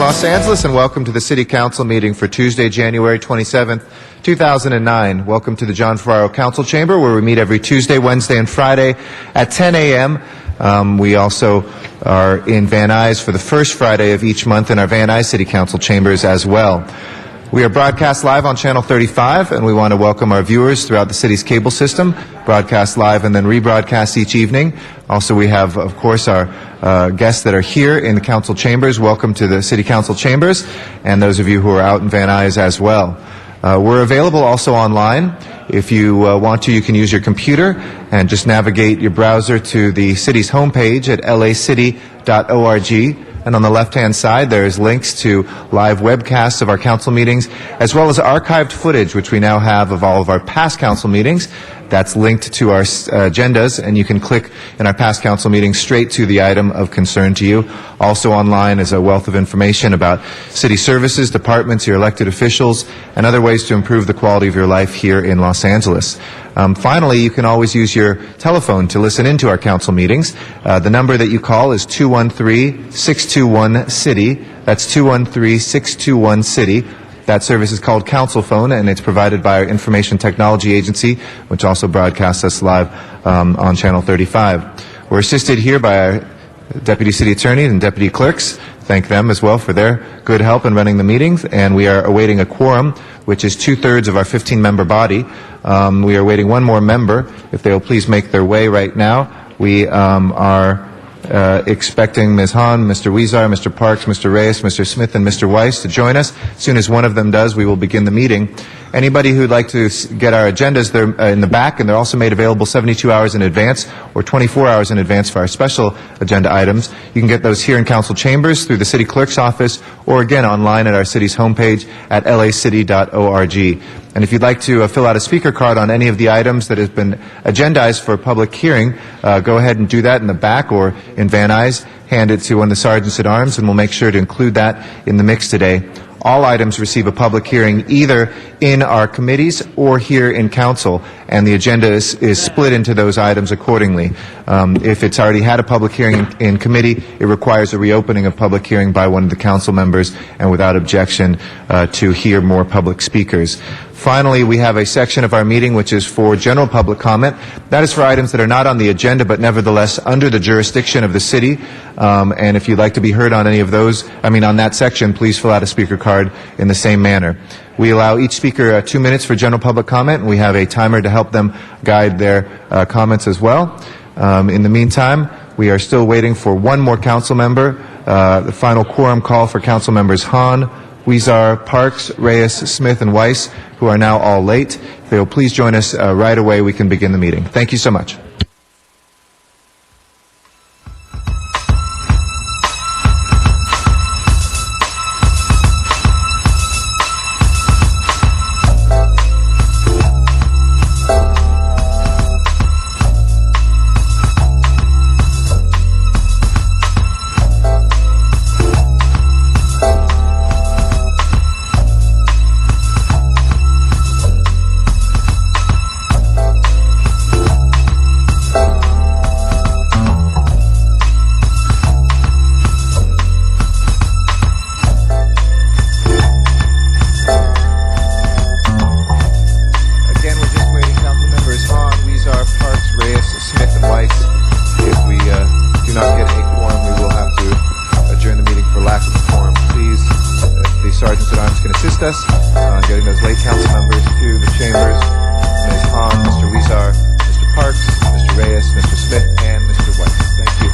Los Angeles, and welcome to the City Council meeting for Tuesday, January 27th, 2009. Welcome to the John Ferraro Council Chamber, where we meet every Tuesday, Wednesday, and Friday at 10 a.m. We also are in Van Nuys for the first Friday of each month in our Van Nuys City Council chambers as well. We are broadcast live on Channel 35, and we want to welcome our viewers throughout the city's cable system, broadcast live and then rebroadcast each evening. Also, we have, of course, our guests that are here in the council chambers. Welcome to the City Council chambers, and those of you who are out in Van Nuys as well. We're available also online. If you want to, you can use your computer and just navigate your browser to the city's homepage at lacity.org. And on the left-hand side, there's links to live webcasts of our council meetings, as well as archived footage, which we now have of all of our past council meetings. That's linked to our agendas, and you can click in our past council meetings straight to the item of concern to you. Also online is a wealth of information about city services, departments, your elected officials, and other ways to improve the quality of your life here in Los Angeles. Finally, you can always use your telephone to listen into our council meetings. The number that you call is 213-621-CITY. That's 213-621-CITY. That service is called Council Phone, and it's provided by our Information Technology Agency, which also broadcasts us live on Channel 35. We're assisted here by our Deputy City Attorney and Deputy Clerks. Thank them as well for their good help in running the meetings. And we are awaiting a quorum, which is 2/3 of our 15-member body. We are awaiting one more member. If they will please make their way right now. We are expecting Ms. Hahn, Mr. Huizar, Mr. Parks, Mr. Reyes, Mr. Smith, and Mr. Weiss to join us. As soon as one of them does, we will begin the meeting. Anybody who would like to get our agendas, they're in the back, and they're also made available 72 hours in advance or 24 hours in advance for our special agenda items. You can get those here in council chambers through the city clerk's office, or again online at our city's homepage at lacity.org. And if you'd like to fill out a speaker card on any of the items that has been agendized for public hearing, go ahead and do that in the back or in Van Nuys. Hand it to one of the sergeants at arms, and we'll make sure to include that in the mix today. All items receive a public hearing either in our committees or here in council, and the agenda is split into those items accordingly. If it's already had a public hearing in committee, it requires a reopening of public hearing by one of the council members, and without objection to hear more public speakers. Finally, we have a section of our meeting which is for general public comment. That is for items that are not on the agenda but nevertheless under the jurisdiction of the city. And if you'd like to be heard on any of those, on that section, please fill out a speaker card in the same manner. We allow each speaker 2 minutes for general public comment, and we have a timer to help them guide their comments as well. In the meantime, we are still waiting for one more council member. The final quorum call for council members Hahn, Huizar, Parks, Reyes, Smith, and Weiss, who are now all late. If they will please join us right away, we can begin the meeting. Thank you so much. Getting those late council members to the chambers. Ms. Hahn, Mr. Huizar, Mr. Parks, Mr. Reyes, Mr. Smith, and Mr. Weiss. Thank you.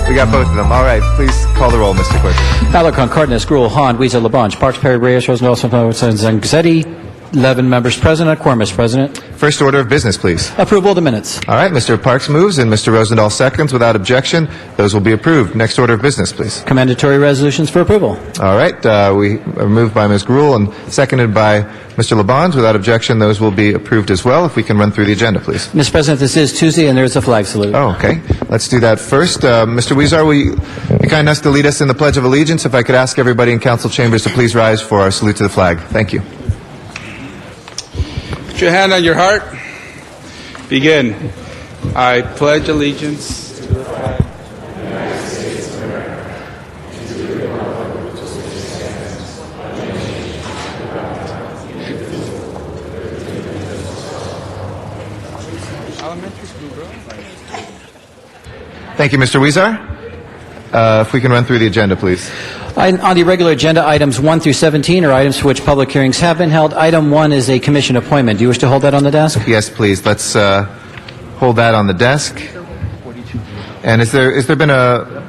We got both of them. All right, please call the roll, Mr. Clerk. Alarcon, Cardenas, Gruel, Hahn, Huizar, Labange, Parks, Perry, Reyes, Rosendahl, Zangetti, 11 members present, a quorum, Mr. President. First order of business, please. Approval of the minutes. All right, Mr. Parks moves and Mr. Rosendahl seconds. Without objection, those will be approved. Next order of business, please. Commendatory resolutions for approval. All right, we are moved by Ms. Gruel and seconded by Mr. Labange. Without objection, those will be approved as well. If we can run through the agenda, please. Mr. President, this is Tuesday, and there is a flag salute. Oh, okay. Let's do that first. Mr. Huizar, will you be kind enough to lead us in the Pledge of Allegiance? If I could ask everybody in council chambers to please rise for our salute to the flag. Thank you. Put your hand on your heart. Begin. I pledge allegiance to the flag of the United States Thank you, Mr. Weezer. If we can run through the agenda, please. On the regular agenda, items 1 through 17 are items for which public hearings have been held. Item 1 is a commission appointment. Do you wish to hold that on the desk? Yes, please. Let's hold that on the desk. And is there been a...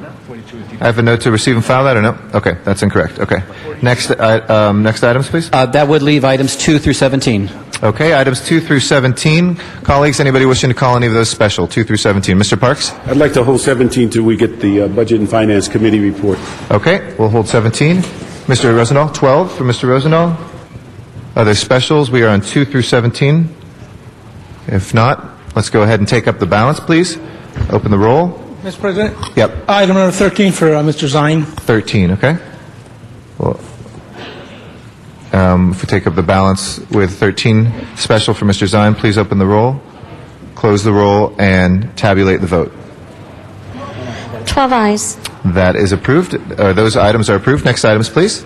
I have a note to receive and file that, or no? Okay, that's incorrect. Okay. Next items, please. That would leave items 2 through 17. Okay, items 2 through 17. Colleagues, anybody wishing to call any of those special, 2 through 17? Mr. Parks? I'd like to hold 17 till we get the Budget and Finance Committee report. Okay, we'll hold 17. Mr. Rosendahl, 12 for Mr. Rosendahl. Other specials, we are on 2 through 17. If not, let's go ahead and take up the balance, please. Open the roll. Mr. President? Yep, Item number 13 for Mr. Zine. 13, okay. Well, if we take up the balance with 13 special for Mr. Zine, please open the roll, close the roll, and tabulate the vote. 12 ayes. That is approved. Those items are approved. Next items, please.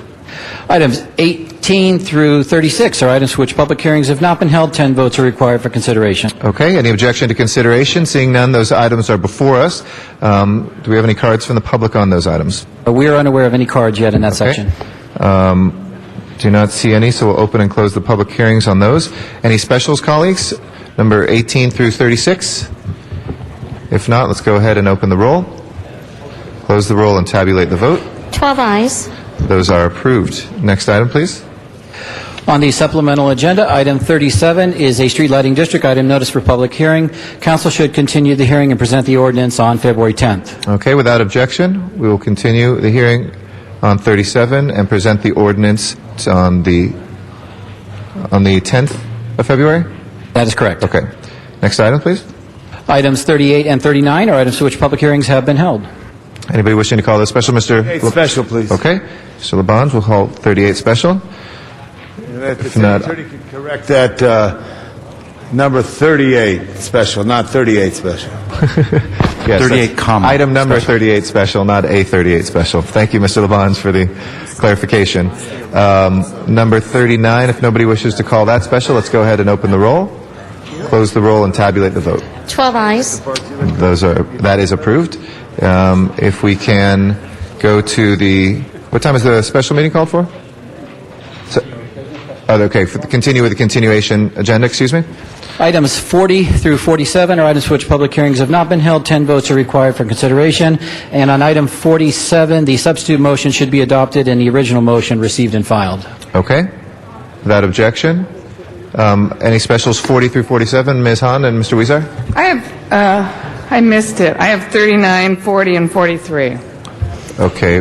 Items 18 through 36 are items for which public hearings have not been held. 10 votes are required for consideration. Okay, any objection to consideration? Seeing none, those items are before us. Do we have any cards from the public on those items? We are unaware of any cards yet in that section. Do not see any, so we'll open and close the public hearings on those. Any specials, colleagues? Number 18 through 36? If not, let's go ahead and open the roll, close the roll, and tabulate the vote. 12 ayes. Those are approved. Next item, please. On the supplemental agenda, item 37 is a street lighting district item notice for public hearing. Council should continue the hearing and present the ordinance on February 10th. Okay, without objection, we will continue the hearing on 37 and present the ordinance on the 10th of February? That is correct. Okay. Next item, please. Items 38 and 39 are items for which public hearings have been held. Anybody wishing to call this special, Mr. Special, please. Okay. Mr. LeBon will call 38 special. If not- the attorney could correct that, number 38 special, not 38 special. Yes, 38 that's comma item number 38 special, not a 38 special. Thank you, Mr. LeBon, for the clarification. Number 39, if nobody wishes to call that special, let's go ahead and open the roll, close the roll, and tabulate the vote. 12 ayes. That is approved. If we can go to the, what time is the special meeting called for? Okay, continue with the continuation agenda, excuse me. Items 40 through 47 are items for which public hearings have not been held. 10 votes are required for consideration. And on item 47, the substitute motion should be adopted and the original motion received and filed. Okay, without objection. Any specials 40 through 47, Ms. Hahn and Mr. Weezer? I missed it. I have 39, 40, and 43. Okay,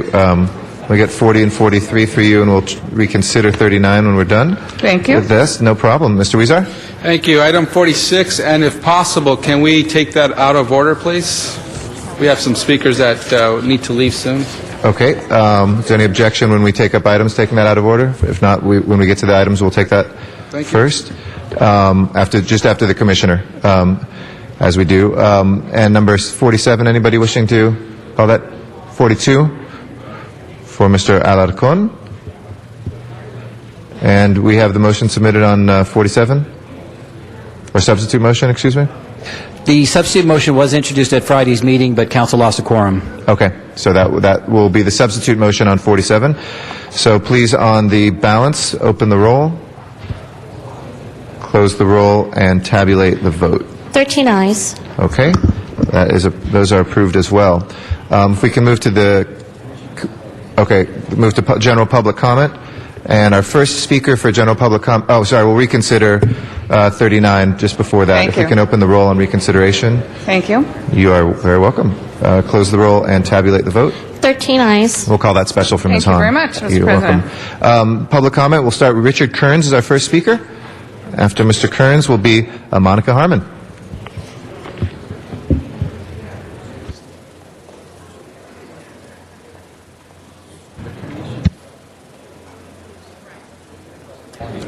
we get 40 and 43 for you, and we'll reconsider 39 when we're done. Thank you. With this, no problem. Mr. Weezer? Thank you. Item 46, and if possible, can we take that out of order, please? We have some speakers that need to leave soon. Okay, is there any objection when we take up items, taking that out of order? If not, when we get to the items, we'll take that Thank you. first, just after the commissioner, as we do. And number 47, anybody wishing to call that? 42 for Mr. Alarcon. And we have the motion submitted on 47? Or substitute motion, excuse me? The substitute motion was introduced at Friday's meeting, but council lost a quorum. Okay, so that will be the substitute motion on 47. So please, on the balance, open the roll, close the roll, and tabulate the vote. 13 ayes. Okay, those are approved as well. If we can move to move to general public comment. And our first speaker for general public comment, we'll reconsider 39 just before that. Thank If we you. can open the roll on reconsideration, Thank you. you are very welcome. Close the roll and tabulate the vote. 13 ayes. We'll call that special from Ms. Thank you Hahn. very much, Mr. You're President. welcome. Public comment, we'll start with Richard Kearns as our first speaker. After Mr. Kearns will be Monica Harmon.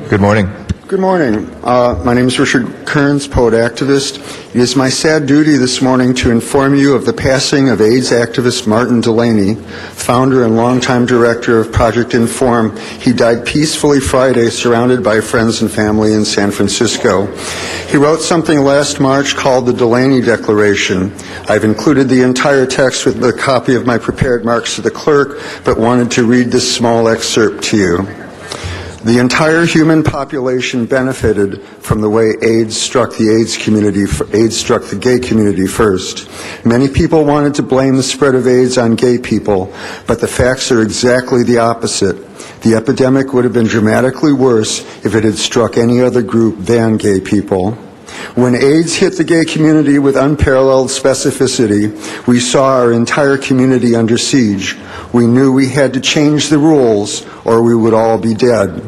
Good morning. Good morning. My name is Richard Kearns, poet activist. It is my sad duty this morning to inform you of the passing of AIDS activist Martin Delaney, founder and longtime director of Project Inform. He died peacefully Friday, surrounded by friends and family in San Francisco. He wrote something last March called the Delaney Declaration. I've included the entire text with a copy of my prepared marks to the clerk, but wanted to read this small excerpt to you. The entire human population benefited from the way AIDS struck the gay community first. Many people wanted to blame the spread of AIDS on gay people, but the facts are exactly the opposite. The epidemic would have been dramatically worse if it had struck any other group than gay people. When AIDS hit the gay community with unparalleled specificity, we saw our entire community under siege. We knew we had to change the rules or we would all be dead.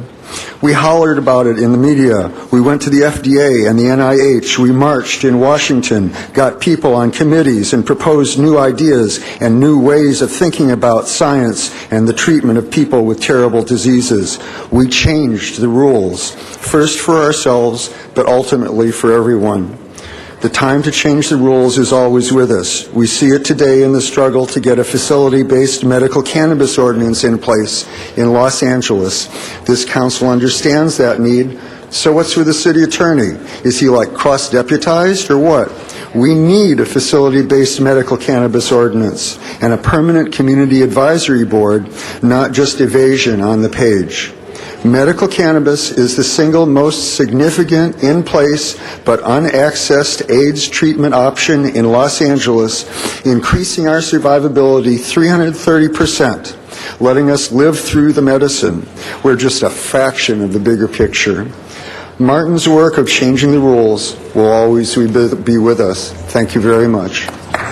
We hollered about it in the media. We went to the FDA and the NIH. We marched in Washington, got people on committees, and proposed new ideas and new ways of thinking about science and the treatment of people with terrible diseases. We changed the rules, first for ourselves, but ultimately for everyone. The time to change the rules is always with us. We see it today in the struggle to get a facility-based medical cannabis ordinance in place in Los Angeles. This council understands that need. So what's with the city attorney? Is he like cross-deputized or what? We need a facility-based medical cannabis ordinance and a permanent community advisory board, not just evasion on the page. Medical cannabis is the single most significant in-place but unaccessed AIDS treatment option in Los Angeles, increasing our survivability 330%, letting us live through the medicine. We're just a fraction of the bigger picture. Martin's work of changing the rules will always be with us. Thank you very much.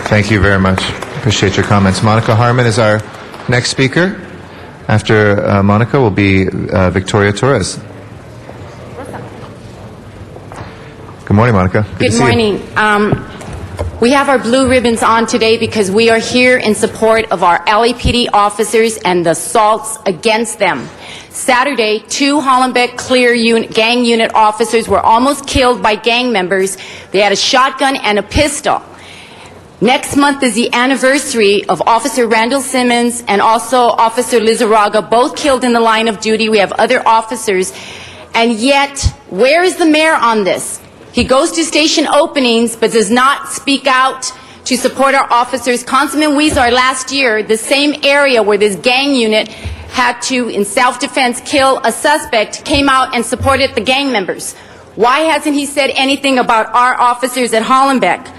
Thank you very much. Appreciate your comments. Monica Harmon is our next speaker. After Monica will be Victoria Torres. Good morning, Monica. Good morning. We have our blue ribbons on today because we are here in support of our LAPD officers and the assaults against them. Saturday, 2 Hollenbeck Clear gang unit officers were almost killed by gang members. They had a shotgun and a pistol. Next month is the anniversary of Officer Randall Simmons and also Officer Lizarraga, both killed in the line of duty. We have other officers. And yet, where is the mayor on this? He goes to station openings but does not speak out to support our officers. Councilman Weezer, last year, the same area where this gang unit had to, in self-defense, kill a suspect, came out and supported the gang members. Why hasn't he said anything about our officers at Hollenbeck?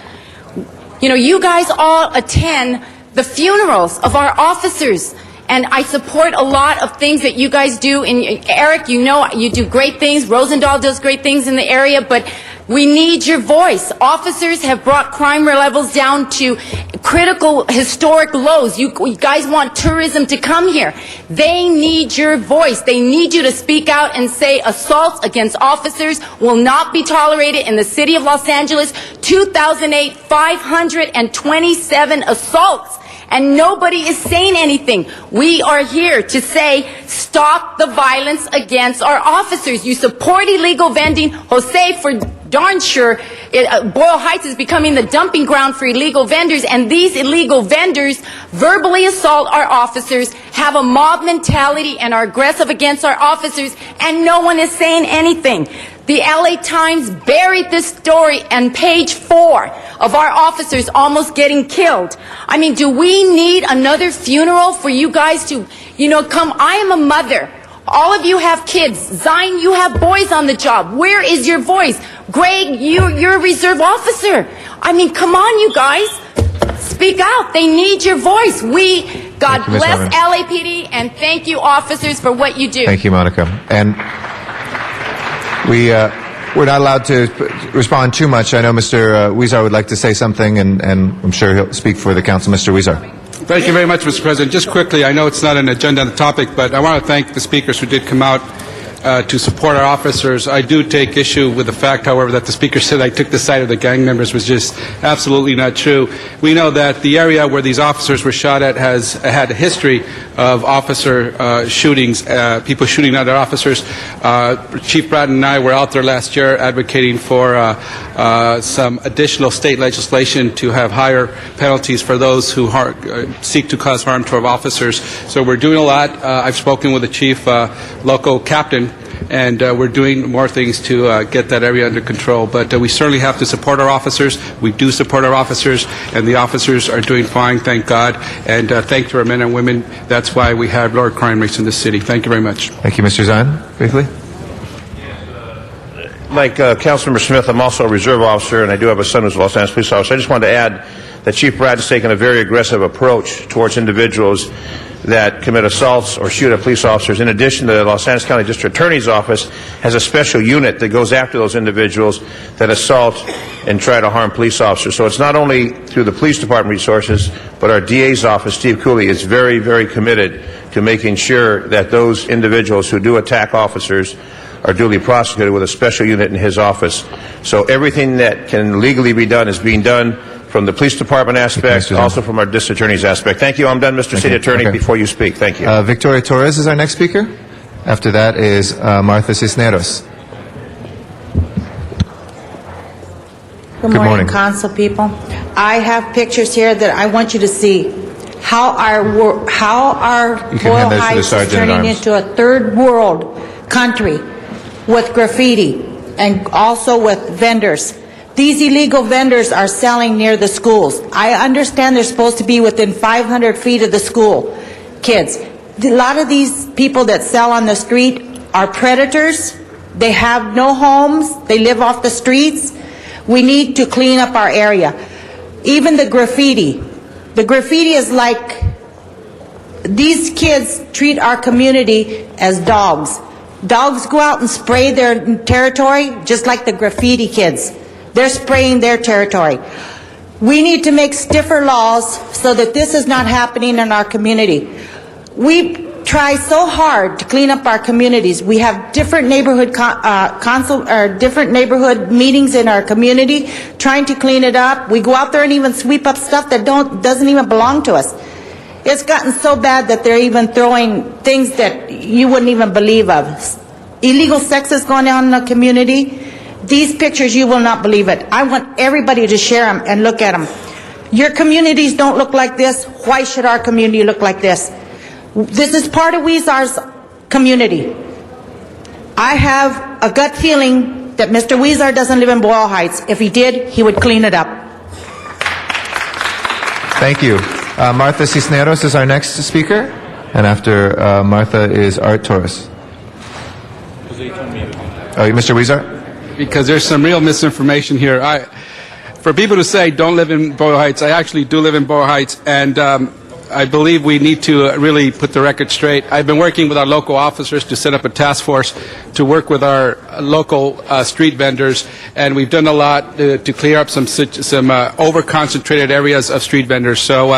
You know, you guys all attend the funerals of our officers, and I support a lot of things that you guys do. And Eric, you know, you do great things. Rosendahl does great things in the area, but we need your voice. Officers have brought crime levels down to critical historic lows. You guys want tourism to come here. They need your voice. They need you to speak out and say assaults against officers will not be tolerated in the city of Los Angeles. 2008, 527 assaults. And nobody is saying anything. We are here to say, stop the violence against our officers. You support illegal vending. Jose, for darn sure, Boyle Heights is becoming the dumping ground for illegal vendors, and these illegal vendors verbally assault our officers, have a mob mentality, and are aggressive against our officers, and no one is saying anything. The LA Times buried this story on page 4 of our officers almost getting killed. I mean, do we need another funeral for you guys to, you know, come? I am a mother. All of you have kids. Zion, you have boys on the job. Where is your voice? Greg, you're a reserve officer. I mean, come on, you guys. Speak out. They need your voice. God bless LAPD, and thank you, officers, for what you do. Thank you, Monica. And we're not allowed to respond too much. I know Mr. Weezer would like to say something, and I'm sure he'll speak for the council. Mr. Weezer. Thank you very much, Mr. President. Just quickly, I know it's not an agenda topic, but I want to thank the speakers who did come out. to support our officers. I do take issue with the fact, however, that the Speaker said I took the side of the gang members was just absolutely not true. We know that the area where these officers were shot at has had a history of officer shootings, people shooting at our officers. Chief Bratton and I were out there last year advocating for some additional state legislation to have higher penalties for those who seek to cause harm to our officers. So we're doing a lot. I've spoken with the chief local captain, and we're doing more things to get that area under control. But we certainly have to support our officers. We do support our officers, and the officers are doing fine, thank God. And thank to our men and women. That's why we have lower crime rates in this city. Thank you very much. Thank you, Mr. Zine. Briefly. Like Councilmember Smith, I'm also a reserve officer, and I do have a son who's a Los Angeles police officer. I just wanted to add that Chief Bratton has taken a very aggressive approach towards individuals that commit assaults or shoot at police officers. In addition, the Los Angeles County District Attorney's Office has a special unit that goes after those individuals that assault and try to harm police officers. So it's not only through the police department resources, but our DA's office, Steve Cooley, is very, very committed to making sure that those individuals who do attack officers are duly prosecuted with a special unit in his office. So everything that can legally be done is being done, from the police department aspect, also from our district attorney's aspect. Thank you. I'm done, Mr. City Attorney, before you speak. Thank you. Victoria Torres is our next speaker. After that is Martha Cisneros. Good morning, council people. I have pictures here that I want you to see how our Boyle Heights is turning into a third world country with graffiti and also with vendors. These illegal vendors are selling near the schools. I understand they're supposed to be within 500 feet of the school kids. A lot of these people that sell on the street are predators. They have no homes. They live off the streets. We need to clean up our area. Even the graffiti. The graffiti is like, these kids treat our community as dogs. Dogs go out and spray their territory just like the graffiti kids. They're spraying their territory. We need to make stiffer laws so that this is not happening in our community. We try so hard to clean up our communities. We have different neighborhood different neighborhood meetings in our community trying to clean it up. We go out there and even sweep up stuff that doesn't even belong to us. It's gotten so bad that they're even throwing things that you wouldn't even believe of. Illegal sex is going on in the community. These pictures, you will not believe it. I want everybody to share them and look at them. Your communities don't look like this. Why should our community look like this? This is part of Weezar's community. I have a gut feeling that Mr. Weezar doesn't live in Boyle Heights. If he did, he would clean it up. Thank you. Martha Cisneros is our next speaker, and after Martha is Art Torres. Oh, Mr. Weezar? Because there's some real misinformation here. For people to say don't live in Boyle Heights, I actually do live in Boyle Heights, and I believe we need to really put the record straight. I've been working with our local officers to set up a task force to work with our local street vendors, and we've done a lot to clear up some over-concentrated areas of street vendors. So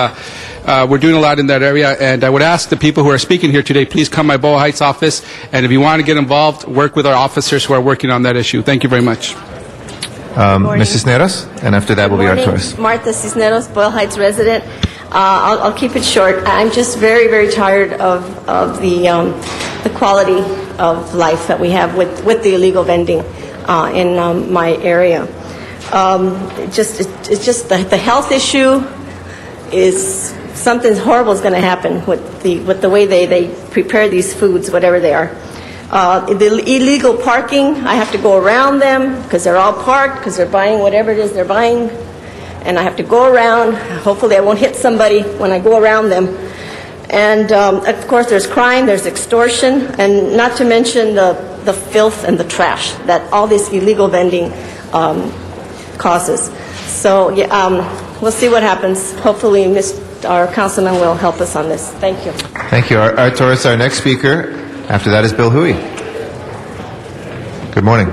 we're doing a lot in that area, and I would ask the people who are speaking here today, please come to my Boyle Heights office, and if you want to get involved, work with our officers who are working on that issue. Thank you very much. Ms. Cisneros, and after that will be Art Torres. Martha Cisneros, Boyle Heights resident. I'll keep it short. I'm just very, very tired of the quality of life that we have with the illegal vending in my area. It's just the health issue is something horrible is going to happen with the way they prepare these foods, whatever they are. The illegal parking, I have to go around them because they're all parked because they're buying whatever it is they're buying. And I have to go around. Hopefully I won't hit somebody when I go around them. And of course there's crime, there's extortion, and not to mention the filth and the trash that all this illegal vending causes. So yeah, we'll see what happens. Hopefully our councilman will help us on this. Thank you. Thank you. Art Torres, our next speaker. After that is Bill Huey. Good morning.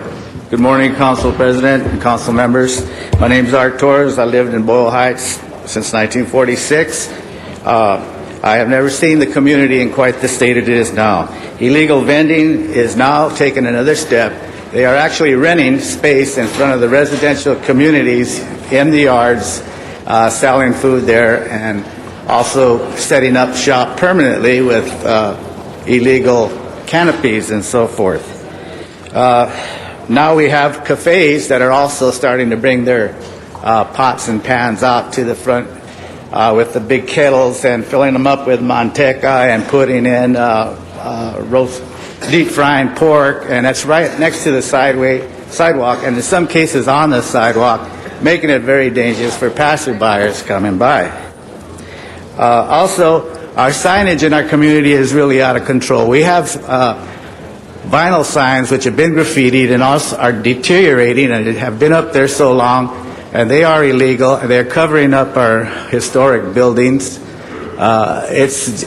Good morning, Council President and Council members. My name is Art Torres. I lived in Boyle Heights since 1946. I have never seen the community in quite the state it is now. Illegal vending is now taking another step. They are actually renting space in front of the residential communities in the yards, selling food there, and also setting up shop permanently with illegal canopies and so forth. Now we have cafes that are also starting to bring their pots and pans out to the front with the big kettles and filling them up with manteca and putting in roast deep frying pork, and that's right next to the sidewalk, and in some cases on the sidewalk, making it very dangerous for passerbyers coming by. Also, our signage in our community is really out of control. We have vinyl signs which have been graffitied and also are deteriorating and have been up there so long, and they are illegal, and they're covering up our historic buildings. It's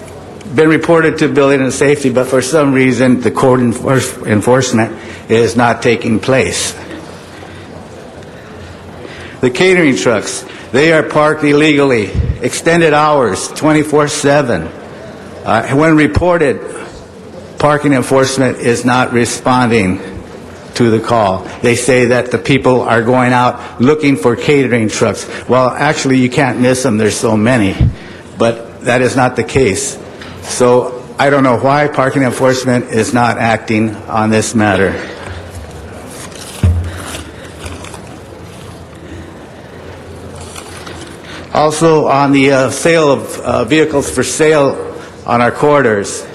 been reported to Building and Safety, but for some reason the court enforcement is not taking place. The catering trucks, they are parked illegally, extended hours, 24/7. When reported, parking enforcement is not responding to the call. They say that the people are going out looking for catering trucks. Well, actually, you can't miss them. There's so many. But that is not the case. So I don't know why parking enforcement is not acting on this matter. Also, on the sale of vehicles for sale on our corridors,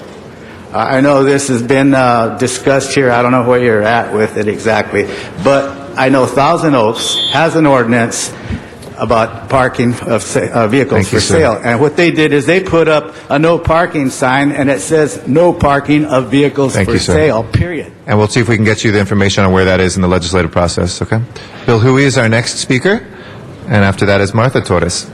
I know this has been discussed here. I don't know where you're at with it exactly, but I know Thousand Oaks has an ordinance about parking of vehicles for sale. And what they did is they put up a no parking sign, and it says no parking of vehicles for sale, period. And we'll see if we can get you the information on where that is in the legislative process, okay? Bill Huey is our next speaker, and after that is Martha Torres.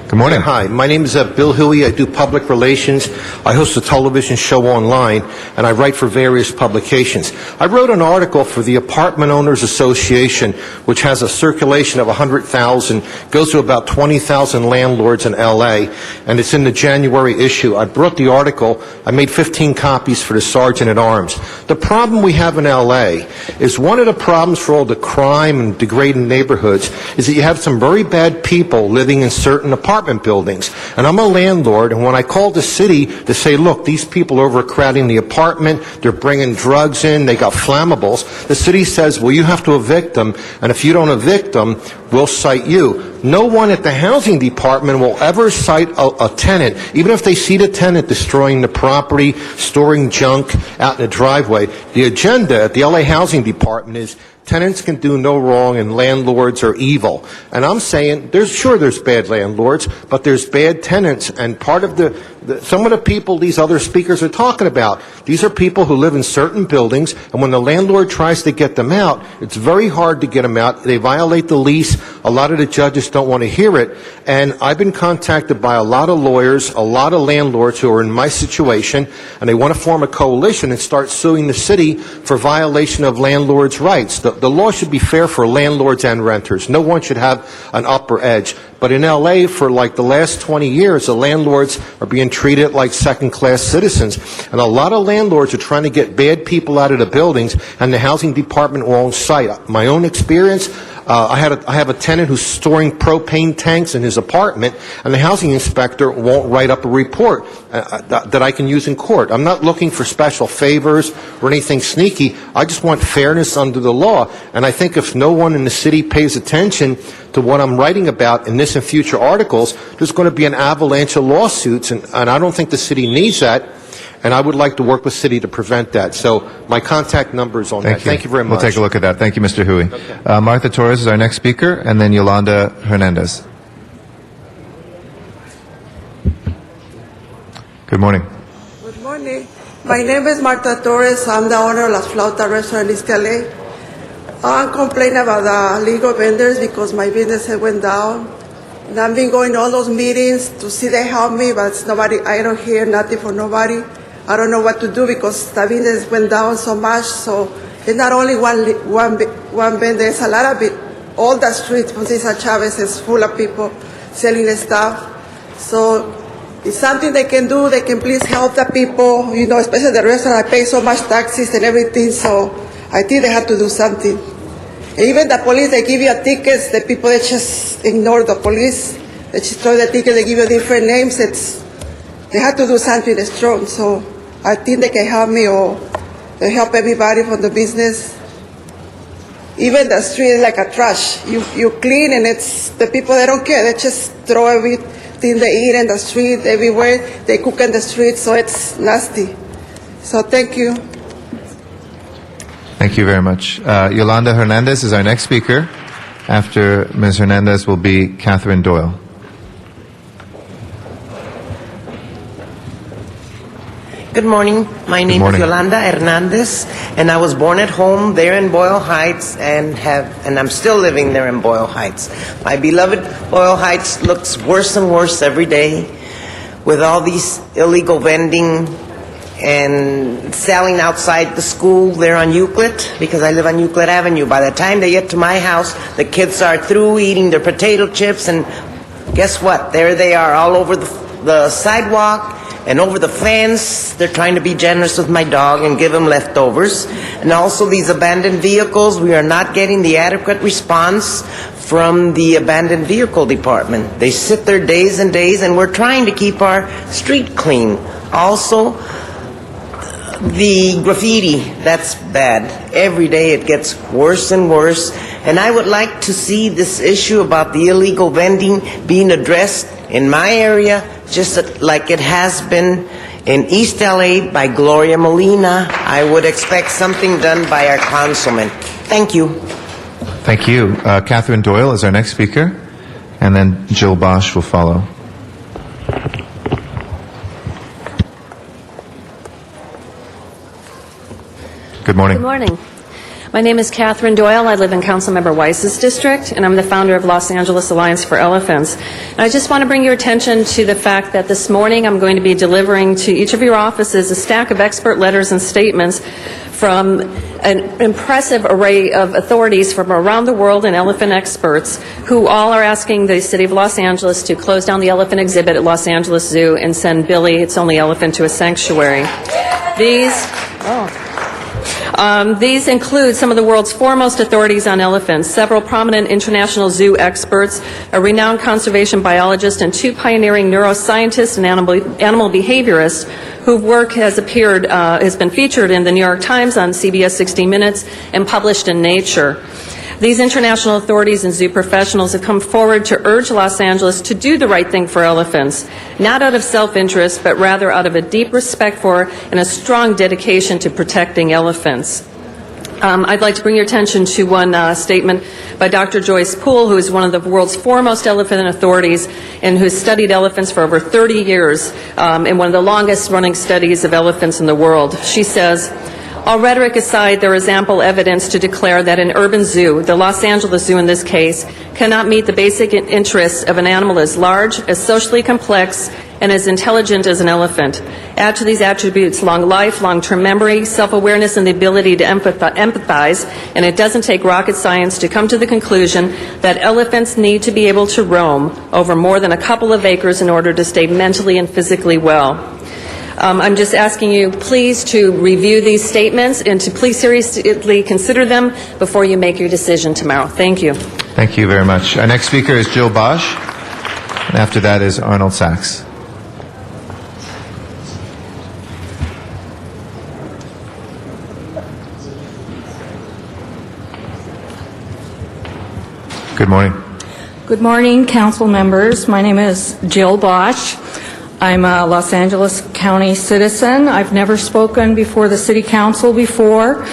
Good morning. Hi, my name is Bill Huey. I do public relations. I host a television show online, and I write for various publications. I wrote an article for the Apartment Owners Association, which has a circulation of 100,000, goes to about 20,000 landlords in L.A., and it's in the January issue. I brought the article. I made 15 copies for the Sergeant at Arms. The problem we have in L.A. is one of the problems for all the crime and degrading neighborhoods is that you have some very bad people living in certain apartment buildings. And I'm a landlord, and when I call the city to say, look, these people are overcrowding the apartment, they're bringing drugs in, they got flammables, the city says, well, you have to evict them, and if you don't evict them, we'll cite you. No one at the housing department will ever cite a tenant, even if they see the tenant destroying the property, storing junk out in the driveway. The agenda at the LA Housing Department is tenants can do no wrong and landlords are evil. And I'm saying, there's bad landlords, but there's bad tenants. And part of some of the people these other speakers are talking about, these are people who live in certain buildings, and when the landlord tries to get them out, it's very hard to get them out. They violate the lease. A lot of the judges don't want to hear it. And I've been contacted by a lot of lawyers, a lot of landlords who are in my situation, and they want to form a coalition and start suing the city for violation of landlords' rights. The law should be fair for landlords and renters. No one should have an upper edge. But in L.A., for like the last 20 years, the landlords are being treated like second-class citizens. And a lot of landlords are trying to get bad people out of the buildings, and the housing department won't cite. My own experience, I have a tenant who's storing propane tanks in his apartment, and the housing inspector won't write up a report that I can use in court. I'm not looking for special favors or anything sneaky. I just want fairness under the law. And I think if no one in the city pays attention to what I'm writing about in this and future articles, there's going to be an avalanche of lawsuits, and I don't think the city needs that. And I would like to work with city to prevent that. So my contact number is on that. Thank you very much. We'll take a look at that. Thank you, Mr. Huey. Okay. Martha Torres is our next speaker, and then Yolanda Hernandez. Good morning. Good morning. My name is Martha Torres. I'm the owner of Las Flautas Restaurant in East LA. I'm complaining about the legal vendors because my business went down. And I've been going to all those meetings to see they help me, but it's nobody. I don't hear nothing from nobody. I don't know what to do because the business went down so much. So it's not only one vendor. There's a lot of it. All the streets from Cesar Chavez is full of people selling the stuff. So It's something they can do. They can please help the people, you know, especially the restaurant. I pay so much taxes and everything, so I think they have to do something. Even the police, they give you tickets. The people, they just ignore the police. They just throw the ticket. They give you different names. They have to do something strong. So I think they can help me, or they help everybody from the business. Even the street is like a trash. You clean, and it's the people, they don't care. They just throw everything they eat in the street, everywhere. They cook in the street, so it's nasty. So thank you. Thank you very much. Yolanda Hernandez is our next speaker. After Ms. Hernandez will be Catherine Doyle. Good morning. My name is Yolanda Hernandez, and I was born at home there in Boyle Heights, and I'm still living there in Boyle Heights. My beloved Boyle Heights looks worse and worse every day with all these illegal vending and selling outside the school there on Euclid, because I live on Euclid Avenue. By the time they get to my house, the kids are through eating their potato chips, and guess what? There they are all over the sidewalk and over the fence. They're trying to be generous with my dog and give him leftovers. And also these abandoned vehicles, we are not getting the adequate response from the abandoned vehicle department. They sit there days and days, and we're trying to keep our street clean. Also, the graffiti, that's bad. Every day it gets worse and worse. And I would like to see this issue about the illegal vending being addressed in my area, just like it has been in East LA by Gloria Molina. I would expect something done by our councilman. Thank you. Thank you. Catherine Doyle is our next speaker, and then Jill Bosch will follow. Good morning. Good morning. My name is Catherine Doyle. I live in Councilmember Weiss's district, and I'm the founder of Los Angeles Alliance for Elephants. And I just want to bring your attention to the fact that this morning I'm going to be delivering to each of your offices a stack of expert letters and statements from an impressive array of authorities from around the world and elephant experts who all are asking the City of Los Angeles to close down the elephant exhibit at Los Angeles Zoo and send Billy, its only elephant, to a sanctuary. These include some of the world's foremost authorities on elephants, several prominent international zoo experts, a renowned conservation biologist, and two pioneering neuroscientists and animal behaviorists whose work has been featured in the New York Times, on CBS 60 Minutes, and published in Nature. These international authorities and zoo professionals have come forward to urge Los Angeles to do the right thing for elephants, not out of self-interest, but rather out of a deep respect for and a strong dedication to protecting elephants. I'd like to bring your attention to one statement by Dr. Joyce Poole, who is one of the world's foremost elephant authorities and who has studied elephants for over 30 years in one of the longest-running studies of elephants in the world. She says, "All rhetoric aside, there is ample evidence to declare that an urban zoo, the Los Angeles Zoo in this case, cannot meet the basic interests of an animal as large, as socially complex, and as intelligent as an elephant. Add to these attributes long life, long-term memory, self-awareness, and the ability to empathize, and it doesn't take rocket science to come to the conclusion that elephants need to be able to roam over more than a couple of acres in order to stay mentally and physically well." I'm just asking you, please, to review these statements and to please seriously consider them before you make your decision tomorrow. Thank you. Thank you very much. Our next speaker is Jill Bosch, and after that is Arnold Sachs. Good morning. Good morning, council members. My name is Jill Bosch. I'm a Los Angeles County citizen. I've never spoken before the city council before.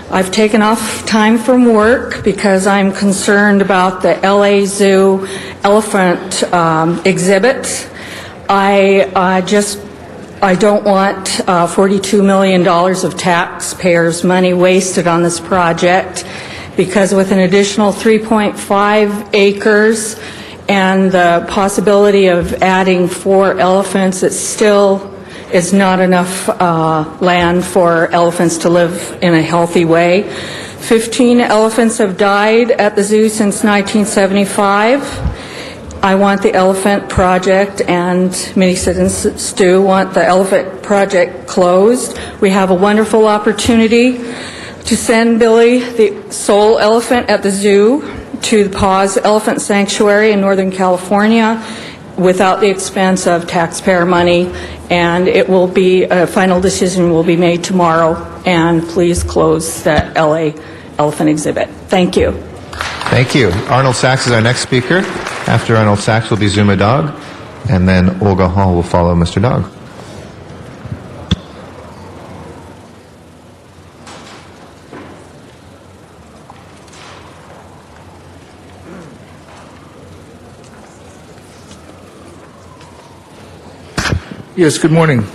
I've taken off time from work because I'm concerned about the LA Zoo elephant exhibit. I don't want $42 million of taxpayers' money wasted on this project, because with an additional 3.5 acres and the possibility of adding 4 elephants, it still is not enough land for elephants to live in a healthy way. 15 elephants have died at the zoo since 1975. I want the elephant project, and many citizens do want the elephant project closed. We have a wonderful opportunity to send Billy, the sole elephant at the zoo, to the Paws Elephant Sanctuary in Northern California without the expense of taxpayer money, and it will be, a final decision will be made tomorrow, and please close the LA elephant exhibit. Thank you. Thank you. Arnold Sachs is our next speaker. After Arnold Sachs will be Zuma Dog, and then Olga Hall will follow Mr. Dog. Yes, good morning.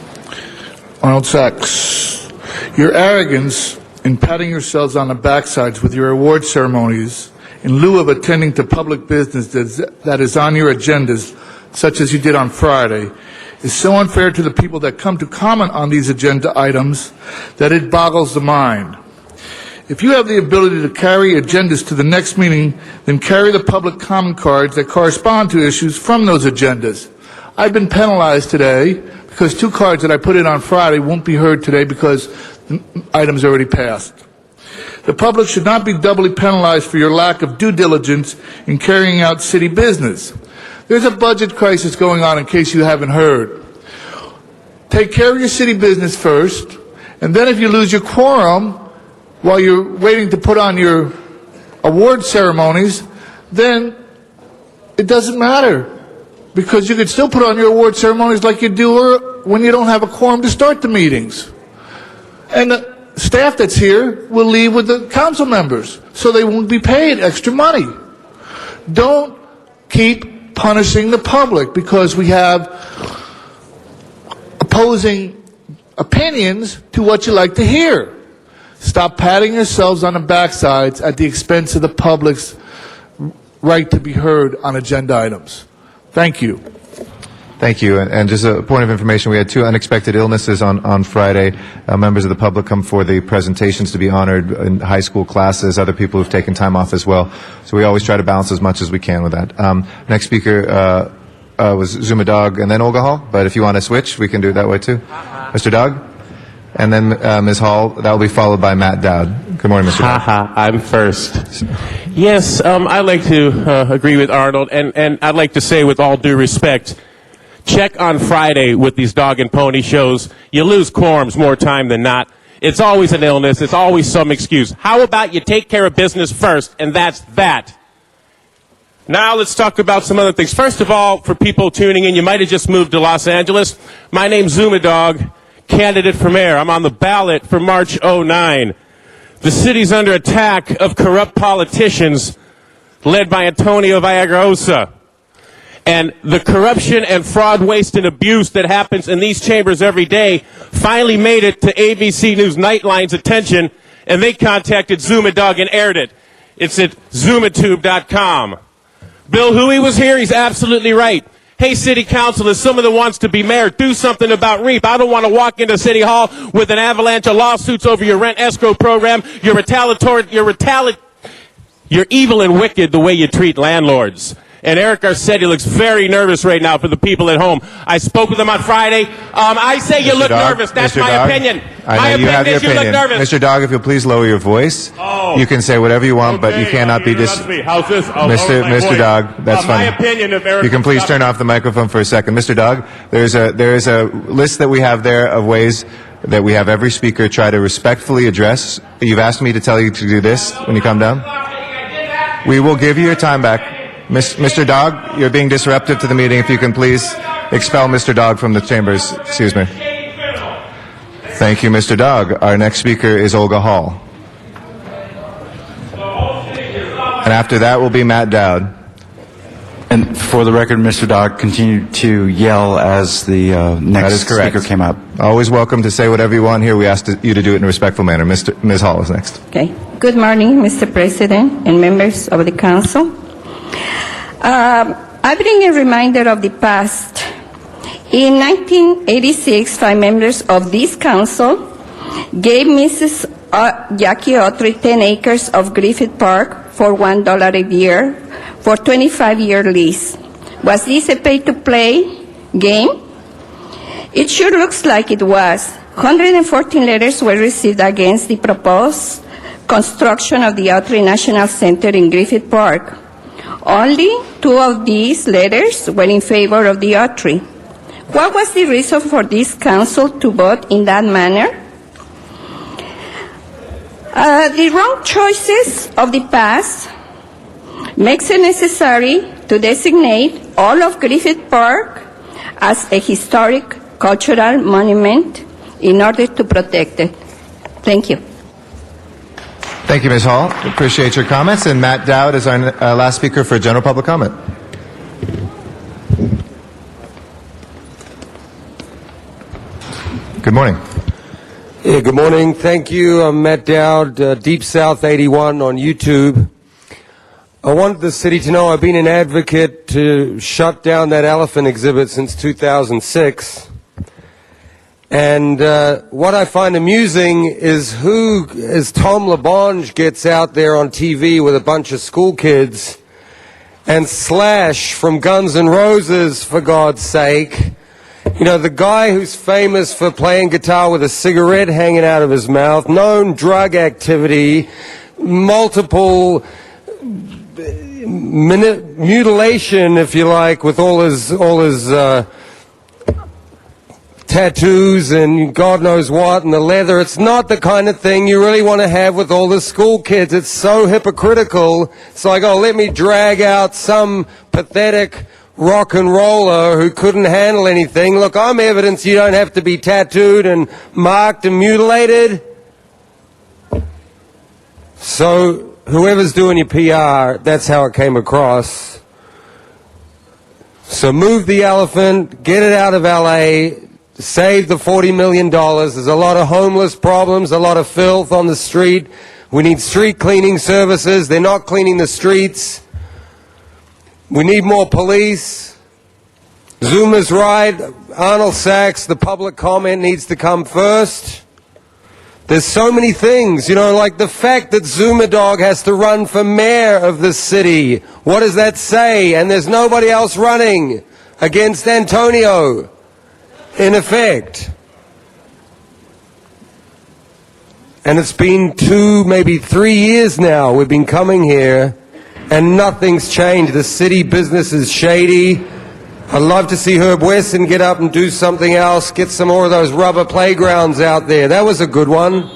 Arnold Sachs. Your arrogance in patting yourselves on the backsides with your award ceremonies in lieu of attending to public business that is on your agendas, such as you did on Friday, is so unfair to the people that come to comment on these agenda items that it boggles the mind. If you have the ability to carry agendas to the next meeting, then carry the public comment cards that correspond to issues from those agendas. I've been penalized today because 2 cards that I put in on Friday won't be heard today because the item's already passed. The public should not be doubly penalized for your lack of due diligence in carrying out city business. There's a budget crisis going on, in case you haven't heard. Take care of your city business first, and then if you lose your quorum while you're waiting to put on your award ceremonies, then it doesn't matter, because you could still put on your award ceremonies like you do when you don't have a quorum to start the meetings. And the staff that's here will leave with the council members, so they won't be paid extra money. Don't keep punishing the public because we have opposing opinions to what you like to hear. Stop patting yourselves on the backsides at the expense of the public's right to be heard on agenda items. Thank you. Thank you. And just a point of information, we had 2 unexpected illnesses on Friday. Members of the public come for the presentations to be honored in high school classes, other people who've taken time off as well. So we always try to balance as much as we can with that. Next speaker was Zuma Dog and then Olga Hall, but if you want to switch, we can do it that way too. Mr. Dog? And then Ms. Hall, that will be followed by Matt Dowd. Good morning, Mr. Dowd. I'm first. Yes, I'd like to agree with Arnold, and I'd like to say with all due respect, check on Friday with these dog and pony shows. You lose quorums more time than not. It's always an illness. It's always some excuse. How about you take care of business first, and that's that. Now let's talk about some other things. First of all, for people tuning in, you might have just moved to Los Angeles. My name's Zuma Dog, candidate for mayor. I'm on the ballot for March 09. The city's under attack of corrupt politicians led by Antonio Villagrosa. And the corruption and fraud, waste, and abuse that happens in these chambers every day finally made it to ABC News Nightline's attention, and they contacted Zuma Dog and aired it. It's at Zumatube.com. Bill Huey was here. He's absolutely right. Hey, City Council, as someone that wants to be mayor, do something about REAP. I don't want to walk into City Hall with an avalanche of lawsuits over your rent escrow program. You're evil and wicked the way you treat landlords. And Eric Garcetti looks very nervous right now for the people at home. I spoke with him on Friday. I say you look nervous. That's my opinion. I know you have your opinion. You look nervous. Mr. Dog, if you'll please lower your voice. You can say whatever you want, but you cannot be How's this? Mr. Dog, that's funny. My opinion of Eric. You can please turn off the microphone for a second. Mr. Dog, there is a list that we have there of ways that we have every speaker try to respectfully address. You've asked me to tell you to do this when you come down. We will give you your time back. Mr. Dog, you're being disruptive to the meeting. If you can please expel Mr. Dog from the chambers. Excuse me. Thank you, Mr. Dog. Our next speaker is Olga Hall. And after that will be Matt Dowd. And for the record, Mr. Dog continued to yell as the next speaker came up. Always welcome to say whatever you want here. We asked you to do it in a respectful manner. Ms. Hall is next. Okay. Good morning, Mr. President and members of the council. I bring a reminder of the past. In 1986, 5 members of this council gave Mrs. Jackie Autry 10 acres of Griffith Park for $1 a year for 25-year lease. Was this a pay-to-play game? It sure looks like it was. 114 letters were received against the proposed construction of the Autry National Center in Griffith Park. Only 2 of these letters were in favor of the Autry. What was the reason for this council to vote in that manner? The wrong choices of the past makes it necessary to designate all of Griffith Park as a historic cultural monument in order to protect it. Thank you. Thank you, Ms. Hall. Appreciate your comments. And Matt Dowd is our last speaker for general public comment. Good morning. Yeah, good morning. Thank you. I'm Matt Dowd, Deep South 81 on YouTube. I wanted the city to know I've been an advocate to shut down that elephant exhibit since 2006. And what I find amusing is Tom LaBonge gets out there on TV with a bunch of school kids, and Slash from Guns N' Roses, for God's sake. You know, the guy who's famous for playing guitar with a cigarette hanging out of his mouth, known drug activity, multiple mutilation, if you like, with all his tattoos and God knows what, and the leather. It's not the kind of thing you really want to have with all the school kids. It's so hypocritical. It's like, oh, let me drag out some pathetic rock and roller who couldn't handle anything. Look, I'm evidence you don't have to be tattooed and marked and mutilated. So whoever's doing your PR, that's how it came across. So move the elephant, get it out of LA, save the $40 million. There's a lot of homeless problems, a lot of filth on the street. We need street cleaning services. They're not cleaning the streets. We need more police. Zuma's right. Arnold Sachs, the public comment needs to come first. There's so many things, you know, like the fact that Zuma Dog has to run for mayor of this city. What does that say? And there's nobody else running against Antonio, in effect. And it's been 2, maybe 3 years now we've been coming here, and nothing's changed. The city business is shady. I'd love to see Herb Weston get up and do something else, get some more of those rubber playgrounds out there. That was a good one.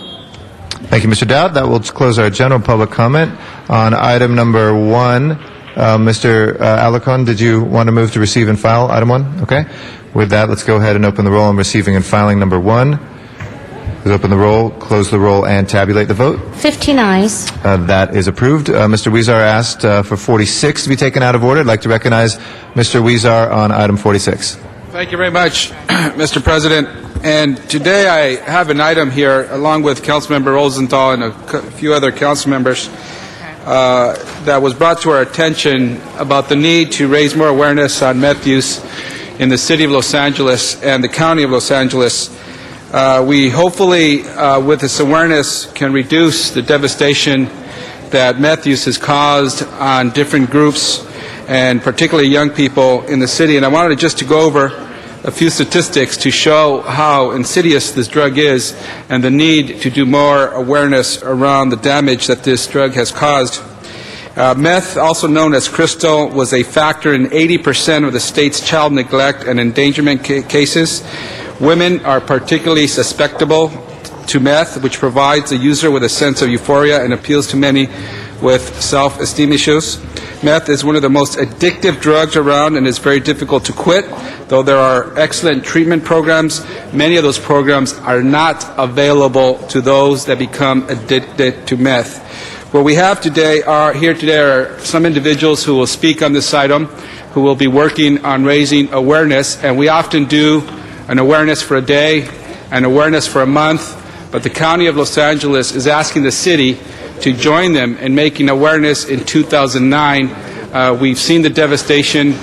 Thank you, Mr. Dowd. That will close our general public comment on item number 1. Mr. Alarcon, did you want to move to receive and file item 1? Okay. With that, let's go ahead and open the roll on receiving and filing number 1. Please open the roll, close the roll, and tabulate the vote. 15 ayes. That is approved. Mr. Weezar asked for 46 to be taken out of order. I'd like to recognize Mr. Weezar on item 46. Thank you very much, Mr. President. And today I have an item here, along with Councilmember Rosenthal and a few other council members, that was brought to our attention about the need to raise more awareness on meth use in the city of Los Angeles and the county of Los Angeles. We hopefully, with this awareness, can reduce the devastation that meth use has caused on different groups, and particularly young people in the city. And I wanted just to go over a few statistics to show how insidious this drug is and the need to do more awareness around the damage that this drug has caused. Meth, also known as crystal, was a factor in 80% of the state's child neglect and endangerment cases. Women are particularly susceptible to meth, which provides the user with a sense of euphoria and appeals to many with self-esteem issues. Meth is one of the most addictive drugs around and is very difficult to quit. Though there are excellent treatment programs, many of those programs are not available to those that become addicted to meth. What we have today are some individuals who will speak on this item, who will be working on raising awareness, and we often do an awareness for a day, an awareness for a month, but the County of Los Angeles is asking the city to join them in making awareness in 2009. We've seen the devastation.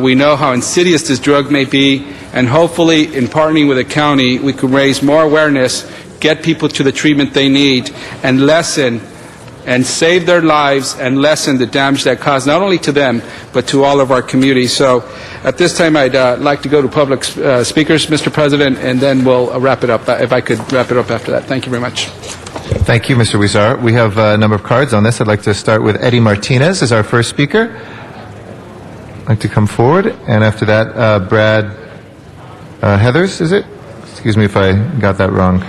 We know how insidious this drug may be, and hopefully in partnering with the county, we can raise more awareness, get people to the treatment they need, and lessen and save their lives and lessen the damage that caused not only to them, but to all of our community. So at this time, I'd like to go to public speakers, Mr. President, and then we'll wrap it up, if I could wrap it up after that. Thank you very much. Thank you, Mr. Huizar. We have a number of cards on this. I'd like to start with Eddie Martinez as our first speaker. I'd like to come forward. And after that, Brad Heathers, is it? Excuse me if I got that wrong.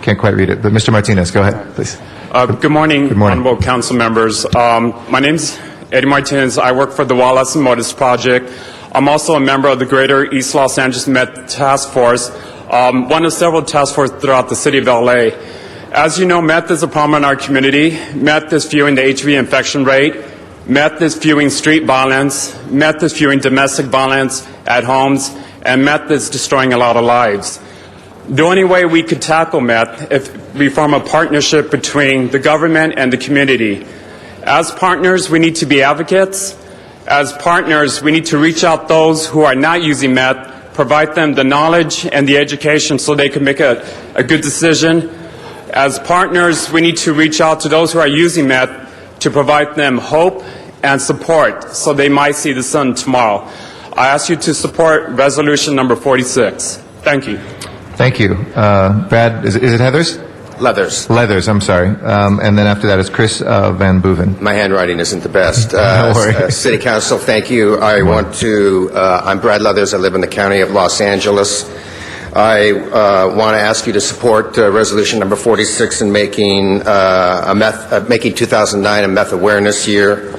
Can't quite read it. But Mr. Martinez, go ahead, please. Good morning, honorable council members. My name's Eddie Martinez. I work for the Wallace and Modis Project. I'm also a member of the Greater East Los Angeles Meth Task Force, one of several task forces throughout the city of LA. As you know, meth is a problem in our community. Meth is fueling the HIV infection rate. Meth is fueling street violence. Meth is fueling domestic violence at homes. And meth is destroying a lot of lives. The only way we could tackle meth is if we form a partnership between the government and the community. As partners, we need to be advocates. As partners, we need to reach out those who are not using meth, provide them the knowledge and the education so they can make a good decision. As partners, we need to reach out to those who are using meth to provide them hope and support so they might see the sun tomorrow. I ask you to support resolution number 46. Thank you. Thank you. Brad, is it Heathers? Leathers, I'm sorry. And then after that is Chris Van Boeven. My handwriting isn't the best. Don't worry. City Council, thank you. I'm Brad Leathers. I live in the county of Los Angeles. I want to ask you to support resolution number 46 in making 2009 a meth awareness year.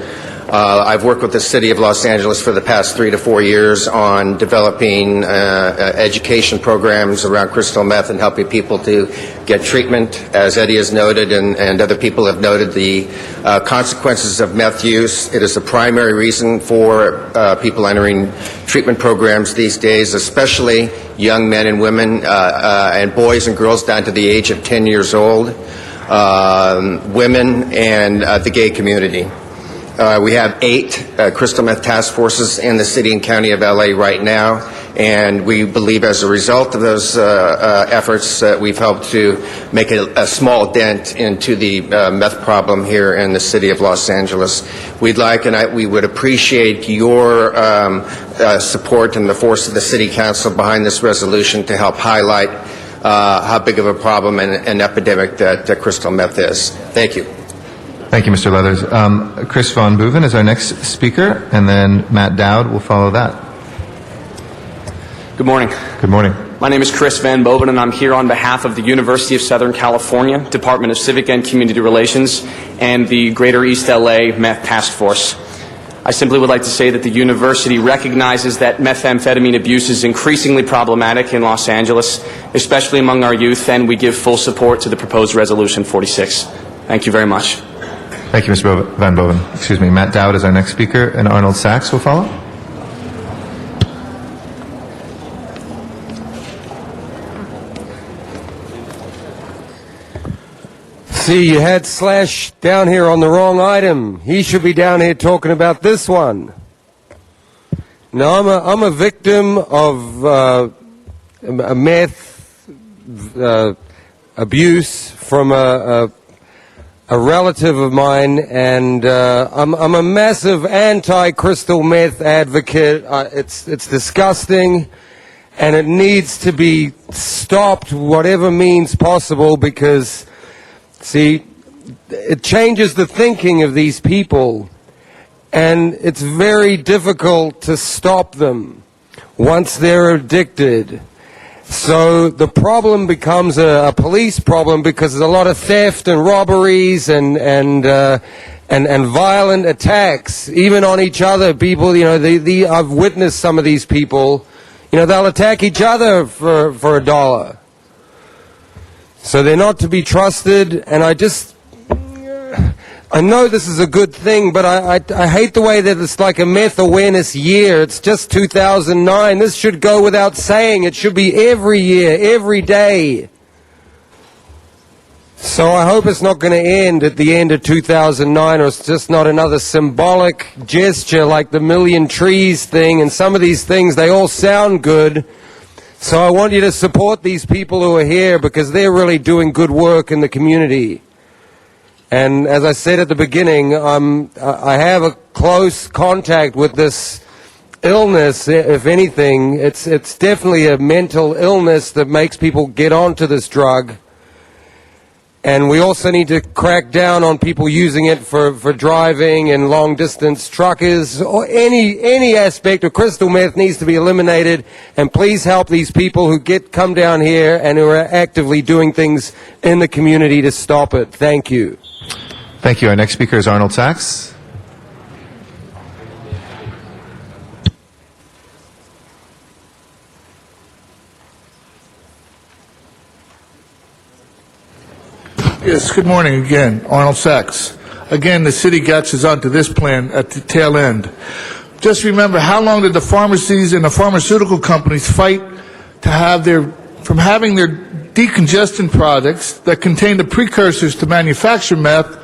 I've worked with the City of Los Angeles for the past 3 to 4 years on developing education programs around crystal meth and helping people to get treatment. As Eddie has noted and other people have noted, the consequences of meth use. It is the primary reason for people entering treatment programs these days, especially young men and women and boys and girls down to the age of 10 years old, women, and the gay community. We have 8 crystal meth task forces in the city and county of LA right now, and we believe as a result of those efforts we've helped to make a small dent into the meth problem here in the city of Los Angeles. We would appreciate your support and the force of the City Council behind this resolution to help highlight how big of a problem and an epidemic that crystal meth is. Thank you. Thank you, Mr. Leathers. Chris Van Boeven is our next speaker, and then Matt Dowd will follow that. Good morning. Good morning. My name is Chris Van Boeven, and I'm here on behalf of the University of Southern California, Department of Civic and Community Relations, and the Greater East LA Meth Task Force. I simply would like to say that the university recognizes that methamphetamine abuse is increasingly problematic in Los Angeles, especially among our youth, and we give full support to the proposed Resolution 46. Thank you very much. Thank you, Mr. Van Boeven. Excuse me. Matt Dowd is our next speaker, and Arnold Sachs will follow. See, you had Slash down here on the wrong item. He should be down here talking about this one. Now, I'm a victim of a meth abuse from a relative of mine, and I'm a massive anti-crystal meth advocate. It's disgusting, and it needs to be stopped, whatever means possible, because, see, it changes the thinking of these people, and it's very difficult to stop them once they're addicted. So the problem becomes a police problem because there's a lot of theft and robberies and violent attacks, even on each other. People, you know, I've witnessed some of these people, you know, they'll attack each other for $1. So they're not to be trusted, and I know this is a good thing, but I hate the way that it's like a meth awareness year. It's just 2009. This should go without saying. It should be every year, every day. So I hope it's not going to end at the end of 2009, or it's just not another symbolic gesture like the Million Trees thing. And some of these things, they all sound good. So I want you to support these people who are here because they're really doing good work in the community. And as I said at the beginning, I have a close contact with this illness. If anything, it's definitely a mental illness that makes people get onto this drug. And we also need to crack down on people using it for driving and long-distance truckers. Or any aspect of crystal meth needs to be eliminated. And please help these people who come down here and who are actively doing things in the community to stop it. Thank you. Thank you. Our next speaker is Arnold Sachs. Yes, good morning again. Arnold Sachs. Again, the city latches onto this plan at the tail end. Just remember, how long did the pharmacies and the pharmaceutical companies fight to have from having their decongestant products that contain the precursors to manufacture meth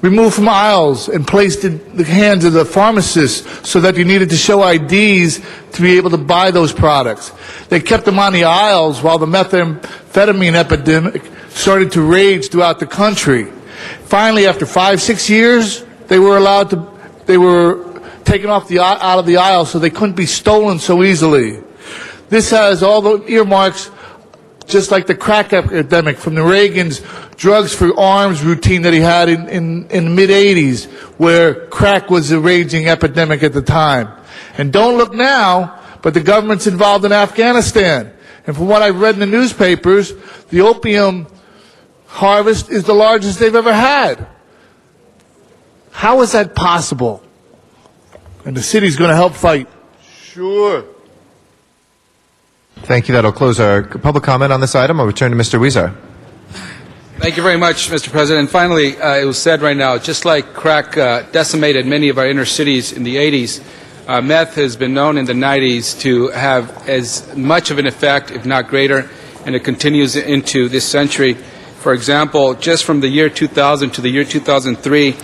removed from aisles and placed in the hands of the pharmacists so that you needed to show IDs to be able to buy those products. They kept them on the aisles while the methamphetamine epidemic started to rage throughout the country. Finally, after 5-6 years, they were taken off out of the aisle so they couldn't be stolen so easily. This has all the earmarks, just like the crack epidemic from the Reagan's drugs for arms routine that he had in the mid-'80s, where crack was a raging epidemic at the time. And don't look now, but the government's involved in Afghanistan. And from what I've read in the newspapers, the opium harvest is the largest they've ever had. How is that possible? And the city's going to help fight. Sure. Thank you. That'll close our public comment on this item. I'll return to Mr. Huizar. Thank you very much, Mr. President. Finally, it was said right now, just like crack decimated many of our inner cities in the 80s, meth has been known in the 90s to have as much of an effect, if not greater, and it continues into this century. For example, just from the year 2000 to the year 2003,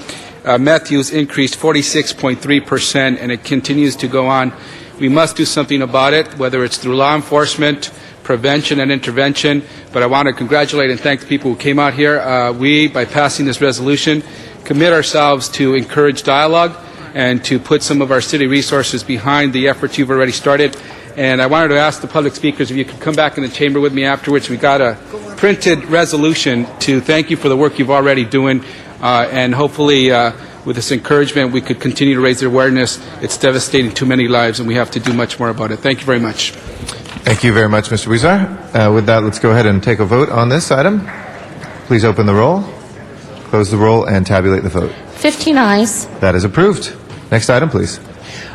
meth use increased 46.3%, and it continues to go on. We must do something about it, whether it's through law enforcement, prevention, and intervention. But I want to congratulate and thank the people who came out here. We, by passing this resolution, commit ourselves to encourage dialogue and to put some of our city resources behind the efforts you've already started. And I wanted to ask the public speakers if you could come back in the chamber with me afterwards. We got a printed resolution to thank you for the work you've already doing, and hopefully with this encouragement we could continue to raise the awareness. It's devastating too many lives, and we have to do much more about it. Thank you very much. Thank you very much, Mr. Huizar. With that, let's go ahead and take a vote on this item. Please open the roll, close the roll, and tabulate the vote. 15 ayes. That is approved. Next item, please.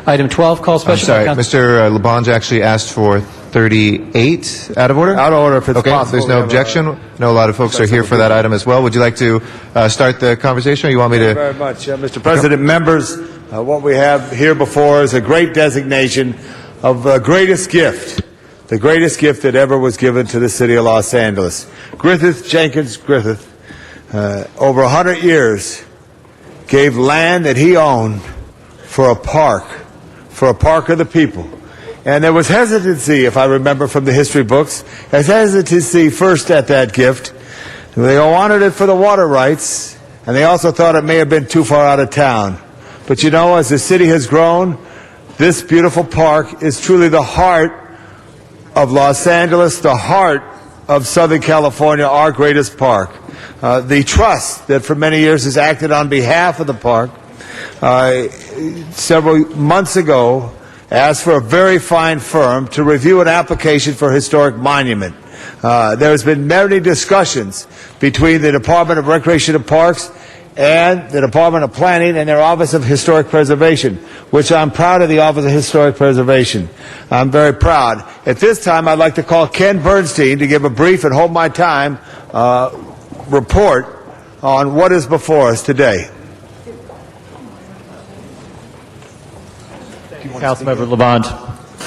Item 12, call special. I'm sorry, Mr. Labange actually asked for 38 out of order? Out of order, if it's okay, possible. There's no objection. I know a lot of folks are here for that item as well. Would you like to start the conversation, or you want me to? Thank you very much, Mr. President. Members, what we have here before is a great designation of the greatest gift that ever was given to the city of Los Angeles. Griffith Jenkins Griffith, over 100 years, gave land that he owned for a park of the people. And there was hesitancy, if I remember from the history books, hesitancy first at that gift. They wanted it for the water rights, and they also thought it may have been too far out of town. But you know, as the city has grown, this beautiful park is truly the heart of Los Angeles, the heart of Southern California, our greatest park. The trust that for many years has acted on behalf of the park, several months ago, asked for a very fine firm to review an application for a historic monument. There has been many discussions between the Department of Recreation and Parks and the Department of Planning and their Office of Historic Preservation, which I'm proud of the Office of Historic Preservation. I'm very proud. At this time, I'd like to call Ken Bernstein to give a brief and hold my time report on what is before us today. Councilmember Labange.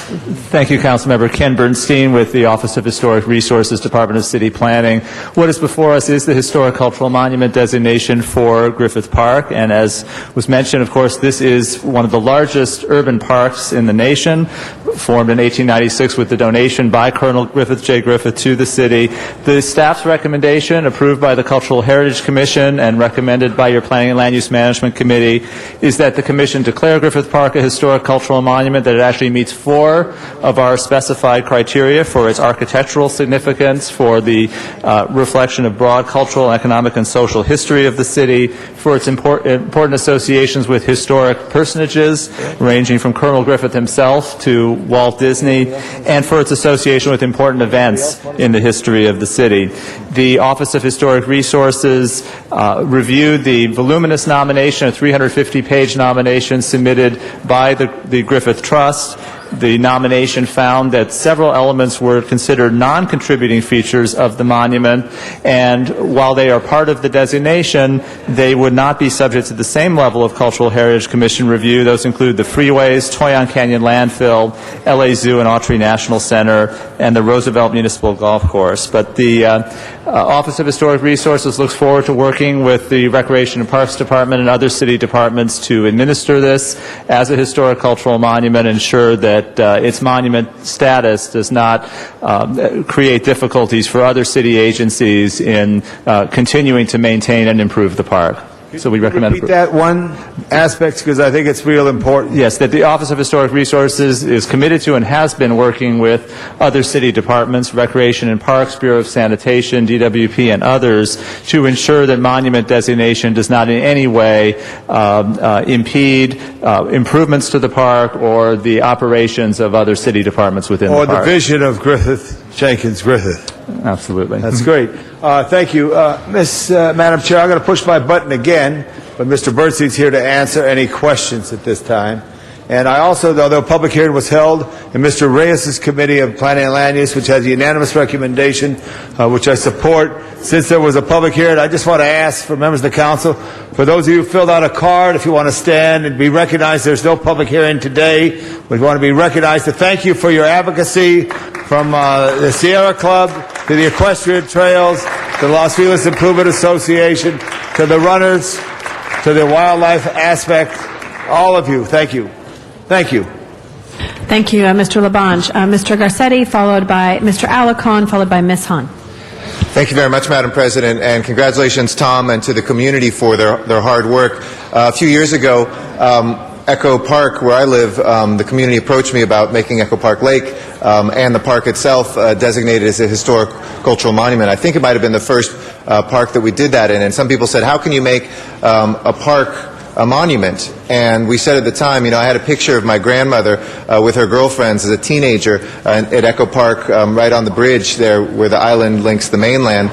Thank you, Councilmember. Ken Bernstein with the Office of Historic Resources, Department of City Planning. What is before us is the Historic Cultural Monument designation for Griffith Park, and as was mentioned, of course, this is one of the largest urban parks in the nation, formed in 1896 with the donation by Colonel Griffith J. Griffith to the city. The staff's recommendation, approved by the Cultural Heritage Commission and recommended by your Planning and Land Use Management Committee, is that the Commission declare Griffith Park a historic cultural monument, that it actually meets 4 of our specified criteria for its architectural significance, for the reflection of broad cultural, economic, and social history of the city, for its important associations with historic personages, ranging from Colonel Griffith himself to Walt Disney, and for its association with important events in the history of the city. The Office of Historic Resources reviewed the voluminous nomination, a 350-page nomination submitted by the Griffith Trust. The nomination found that several elements were considered non-contributing features of the monument, and while they are part of the designation, they would not be subject to the same level of Cultural Heritage Commission review. Those include the freeways, Toyon Canyon Landfill, LA Zoo and Autry National Center, and the Roosevelt Municipal Golf Course. But the Office of Historic Resources looks forward to working with the Recreation and Parks Department and other city departments to administer this as a historic cultural monument, and ensure that its monument status does not create difficulties for other city agencies in continuing to maintain and improve the park. So we recommend repeat that one aspect, because I think it's real important. Yes, that the Office of Historic Resources is committed to and has been working with other city departments, Recreation and Parks, Bureau of Sanitation, DWP, and others to ensure that monument designation does not in any way impede improvements to the park or the operations of other city departments within the park. Or the vision of Griffith Jenkins Griffith. Absolutely. That's great. Thank you. Madam Chair, I'm going to push my button again, but Mr. Bernstein's here to answer any questions at this time. And I also, although a public hearing was held in Mr. Reyes' Committee of Planning and Land Use, which has a unanimous recommendation, which I support, since there was a public hearing, I just want to ask for members of the council, for those of you who filled out a card, if you want to stand and be recognized, there's no public hearing today. We want to be recognized to thank you for your advocacy, from the Sierra Club to the Equestrian Trails, to the Los Feliz Improvement Association, to the runners, to the wildlife aspect. All of you, thank you. Thank you. Thank you, Mr. Labange. Mr. Garcetti, followed by Mr. Alarcon, followed by Ms. Hahn. Thank you very much, Madam President, and congratulations, Tom, and to the community for their hard work. A few years ago, Echo Park, where I live, the community approached me about making Echo Park Lake and the park itself designated as a historic cultural monument. I think it might have been the first park that we did that in, and some people said, how can you make a park a monument? And we said at the time, I had a picture of my grandmother with her girlfriends as a teenager at Echo Park, right on the bridge there where the island links the mainland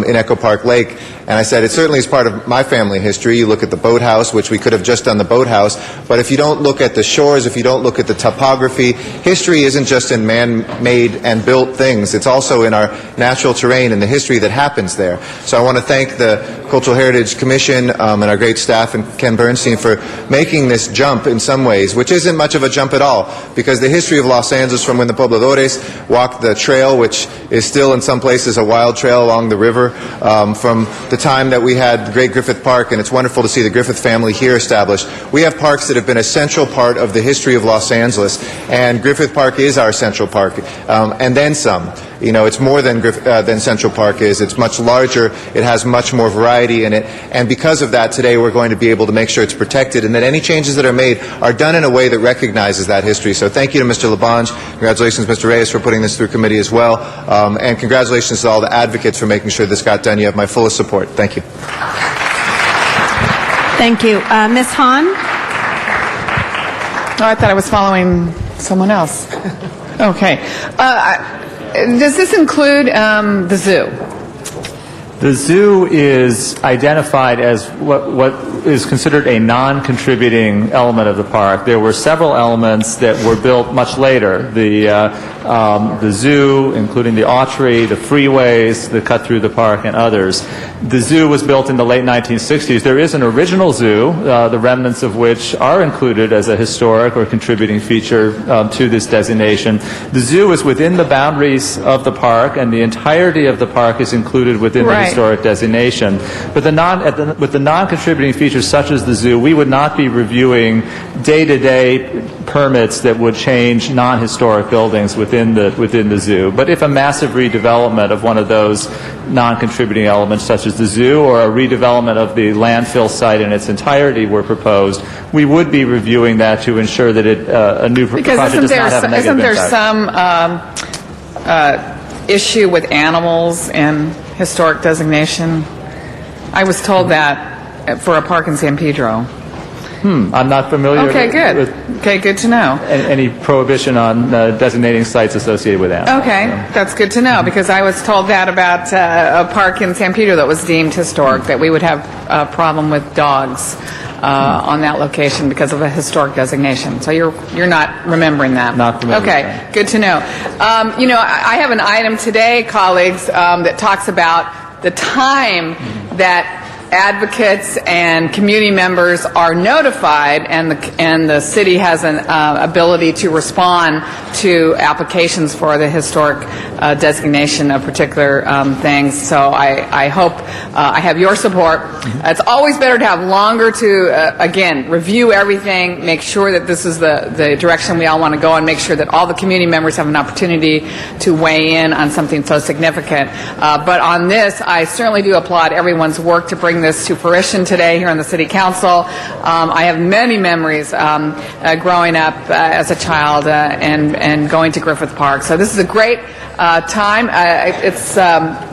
in Echo Park Lake. And I said, it certainly is part of my family history. You look at the boathouse, which we could have just done the boathouse, but if you don't look at the shores, if you don't look at the topography, history isn't just in man-made and built things. It's also in our natural terrain and the history that happens there. So I want to thank the Cultural Heritage Commission and our great staff and Ken Bernstein for making this jump in some ways, which isn't much of a jump at all, because the history of Los Angeles, from when the pobladores walked the trail, which is still in some places a wild trail along the river, from the time that we had Great Griffith Park, and it's wonderful to see the Griffith family here established. We have parks that have been a central part of the history of Los Angeles, and Griffith Park is our central park, and then some. It's more than Central Park is. It's much larger. It has much more variety in it. And because of that, today we're going to be able to make sure it's protected and that any changes that are made are done in a way that recognizes that history. So thank you to Mr. Labange. Congratulations, Mr. Reyes, for putting this through committee as well. And congratulations to all the advocates for making sure this got done. You have my fullest support. Thank you. Thank you. Ms. Hahn? Oh, I thought I was following someone else. Okay. Does this include the zoo? The zoo is identified as what is considered a non-contributing element of the park. There were several elements that were built much later. The zoo, including the Autry, the freeways that cut through the park, and others. The zoo was built in the late 1960s. There is an original zoo, the remnants of which are included as a historic or contributing feature to this designation. The zoo is within the boundaries of the park, and the entirety of the park is included within the historic designation. But with the non-contributing features such as the zoo, we would not be reviewing day-to-day permits that would change non-historic buildings within the zoo. But if a massive redevelopment of one of those non-contributing elements, such as the zoo, or a redevelopment of the landfill site in its entirety were proposed, we would be reviewing that to ensure that a new project does not have a negative impact. Isn't there some issue with animals and historic designation? I was told that for a park in San Pedro. I'm not familiar with good to know. Any prohibition on designating sites associated with animals. Okay, that's good to know, because I was told that about a park in San Pedro that was deemed historic, that we would have a problem with dogs on that location because of a historic designation. So you're not remembering that? Not remembering. Okay, good to know. I have an item today, colleagues, that talks about the time that advocates and community members are notified, and the city has an ability to respond to applications for the historic designation of particular things. So I hope I have your support. It's always better to have longer to, again, review everything, make sure that this is the direction we all want to go, and make sure that all the community members have an opportunity to weigh in on something so significant. But on this, I certainly do applaud everyone's work to bring this to fruition today here on the City Council. I have many memories growing up as a child and going to Griffith Park. So this is a great time.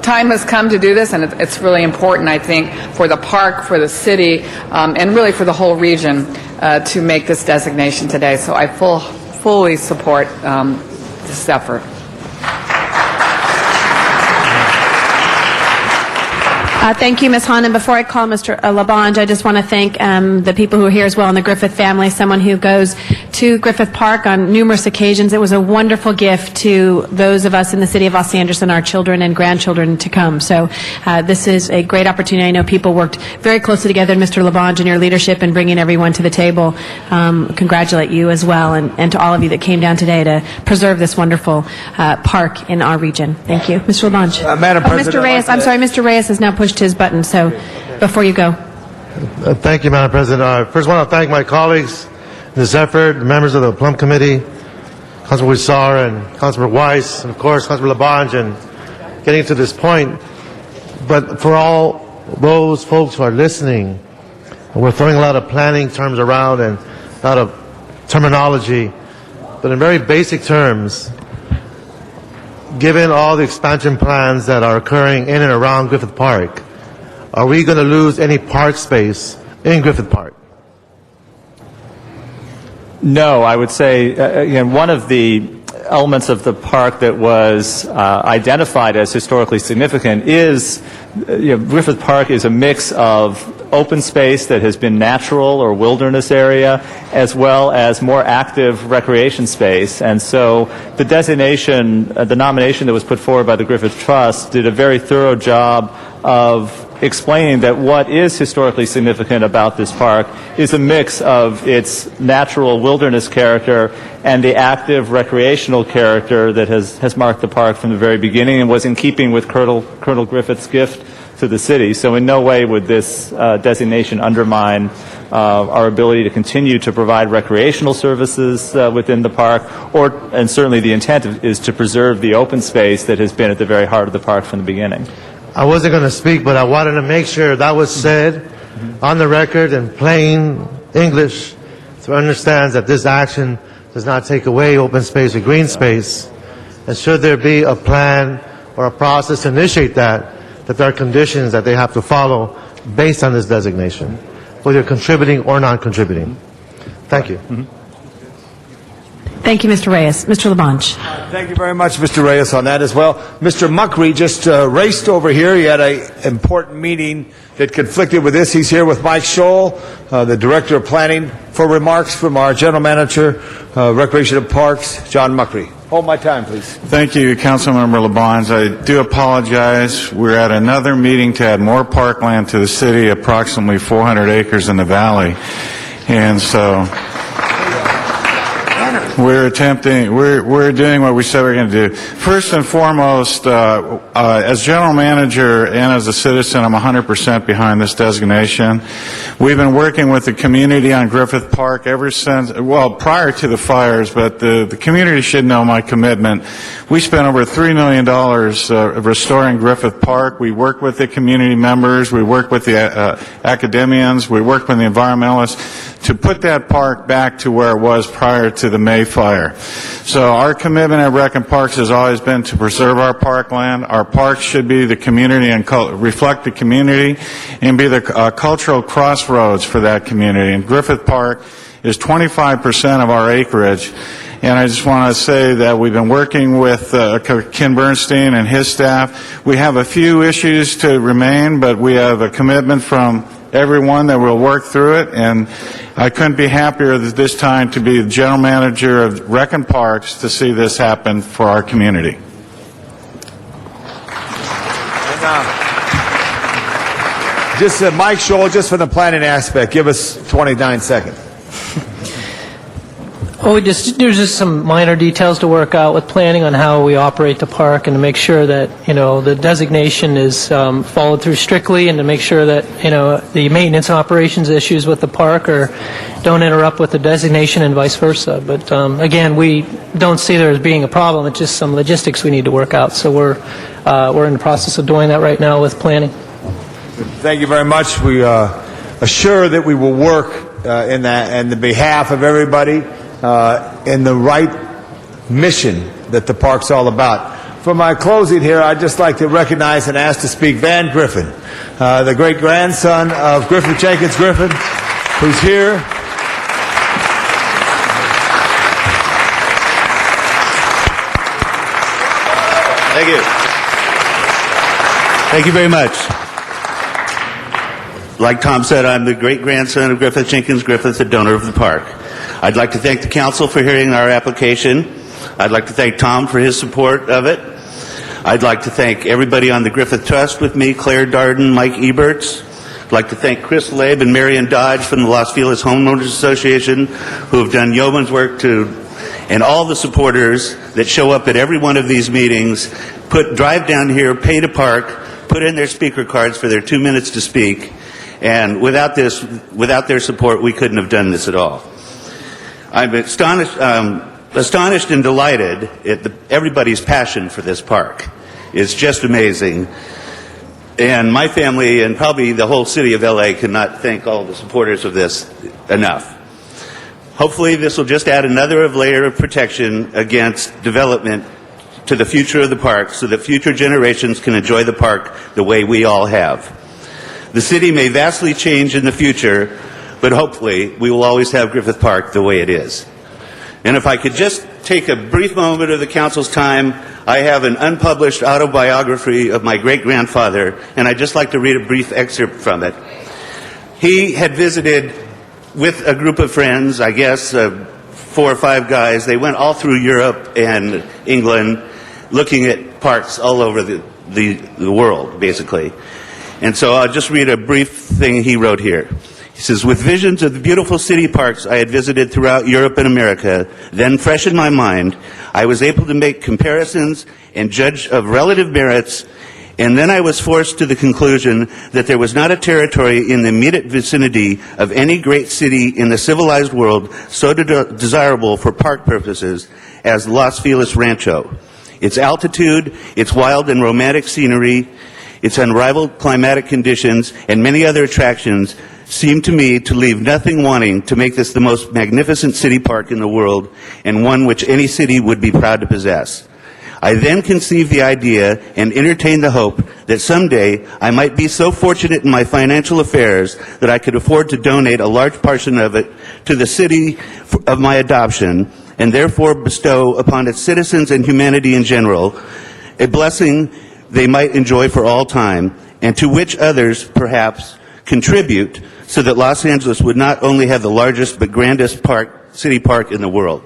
Time has come to do this, and it's really important, I think, for the park, for the city, and really for the whole region to make this designation today. So I fully support this effort. Thank you, Ms. Hahn. And before I call Mr. Labange, I just want to thank the people who are here as well in the Griffith family, someone who goes to Griffith Park on numerous occasions. It was a wonderful gift to those of us in the city of Los Angeles and our children and grandchildren to come. So this is a great opportunity. I know people worked very closely together, Mr. Labange, and your leadership in bringing everyone to the table. Congratulate you as well, and to all of you that came down today to preserve this wonderful park in our region. Thank you. Mr. Labange. Madam President, Mr. Reyes, I'm sorry, Mr. Reyes has now pushed his button, so before you go. Thank you, Madam President. First, I want to thank my colleagues in this effort, members of the Plum Committee, Councilman Huizar and Councilman Weiss, and of course, Councilman Labange, and getting to this point. But for all those folks who are listening, we're throwing a lot of planning terms around and a lot of terminology, but in very basic terms, given all the expansion plans that are occurring in and around Griffith Park, are we going to lose any park space in Griffith Park? No, I would say, again, one of the elements of the park that was identified as historically significant is, Griffith Park is a mix of open space that has been natural or wilderness area, as well as more active recreation space. And so the designation, the nomination that was put forward by the Griffith Trust did a very thorough job of explaining that what is historically significant about this park is a mix of its natural wilderness character and the active recreational character that has marked the park from the very beginning and was in keeping with Colonel Griffith's gift to the city. So in no way would this designation undermine our ability to continue to provide recreational services within the park, and certainly the intent is to preserve the open space that has been at the very heart of the park from the beginning. I wasn't going to speak, but I wanted to make sure that was said on the record in plain English, so understands that this action does not take away open space or green space. And should there be a plan or a process to initiate that there are conditions that they have to follow based on this designation, whether contributing or non-contributing. Thank you. Thank you, Mr. Reyes. Mr. Labange. Thank you very much, Mr. Reyes, on that as well. Mr. Muckery just raced over here. He had an important meeting that conflicted with this. He's here with Mike Scholl, the Director of Planning, for remarks from our General Manager, Recreation and Parks, John Muckery. Hold my time, please. Thank you, Councilmember Labange. I do apologize. We're at another meeting to add more parkland to the city, approximately 400 acres in the valley. And so we're doing what we said we were going to do. First and foremost, as general manager and as a citizen, I'm 100% behind this designation. We've been working with the community on Griffith Park ever since, well, prior to the fires, but the community should know my commitment. We spent over $3 million restoring Griffith Park. We worked with the community members. We worked with the academians. We worked with the environmentalists to put that park back to where it was prior to the May fire. So our commitment at Rec and Parks has always been to preserve our parkland. Our parks should be the community and reflect the community and be the cultural crossroads for that community. And Griffith Park is 25% of our acreage. And I just want to say that we've been working with Ken Bernstein and his staff. We have a few issues to remain, but we have a commitment from everyone that will work through it, and I couldn't be happier this time to be the general manager of Rec and Parks to see this happen for our community. Just Mike Scholl, just for the planning aspect, give us 29 seconds. Well, there's just some minor details to work out with planning on how we operate the park, and to make sure that, the designation is followed through strictly, and to make sure that, the maintenance and operations issues with the park don't interrupt with the designation and vice versa. But again, we don't see there as being a problem. It's just some logistics we need to work out. So we're in the process of doing that right now with planning. Thank you very much. We assure that we will work in that and the behalf of everybody in the right mission that the park's all about. For my closing here, I'd just like to recognize and ask to speak Van Griffin, the great-grandson of Griffith Jenkins Griffin, who's here. Thank you. Thank you very much. Like Tom said, I'm the great-grandson of Griffith Jenkins Griffith, the donor of the park. I'd like to thank the council for hearing our application. I'd like to thank Tom for his support of it. I'd like to thank everybody on the Griffith Trust with me, Claire Darden, Mike Eberts. I'd like to thank Chris Labe and Marion Dodge from the Los Feliz Homeowners Association, who have done yeoman's work and all the supporters that show up at every one of these meetings, drive down here, pay to park, put in their speaker cards for their 2 minutes to speak. And without their support, we couldn't have done this at all. I'm astonished and delighted at everybody's passion for this park. It's just amazing. And my family and probably the whole city of LA cannot thank all the supporters of this enough. Hopefully this will just add another layer of protection against development to the future of the park so that future generations can enjoy the park the way we all have. The city may vastly change in the future, but hopefully we will always have Griffith Park the way it is. And if I could just take a brief moment of the council's time, I have an unpublished autobiography of my great-grandfather, and I'd just like to read a brief excerpt from it. He had visited with a group of friends, I guess 4 or 5 guys. They went all through Europe and England looking at parks all over the world, basically. And so I'll just read a brief thing he wrote here. He says, with visions of the beautiful city parks I had visited throughout Europe and America, then fresh in my mind, I was able to make comparisons and judge of relative merits, and then I was forced to the conclusion that there was not a territory in the immediate vicinity of any great city in the civilized world so desirable for park purposes as Los Feliz Rancho. Its altitude, its wild and romantic scenery, its unrivaled climatic conditions, and many other attractions seem to me to leave nothing wanting to make this the most magnificent city park in the world, and one which any city would be proud to possess. I then conceived the idea and entertained the hope that someday I might be so fortunate in my financial affairs that I could afford to donate a large portion of it to the city of my adoption, and therefore bestow upon its citizens and humanity in general a blessing they might enjoy for all time, and to which others, perhaps, contribute so that Los Angeles would not only have the largest but grandest city park in the world.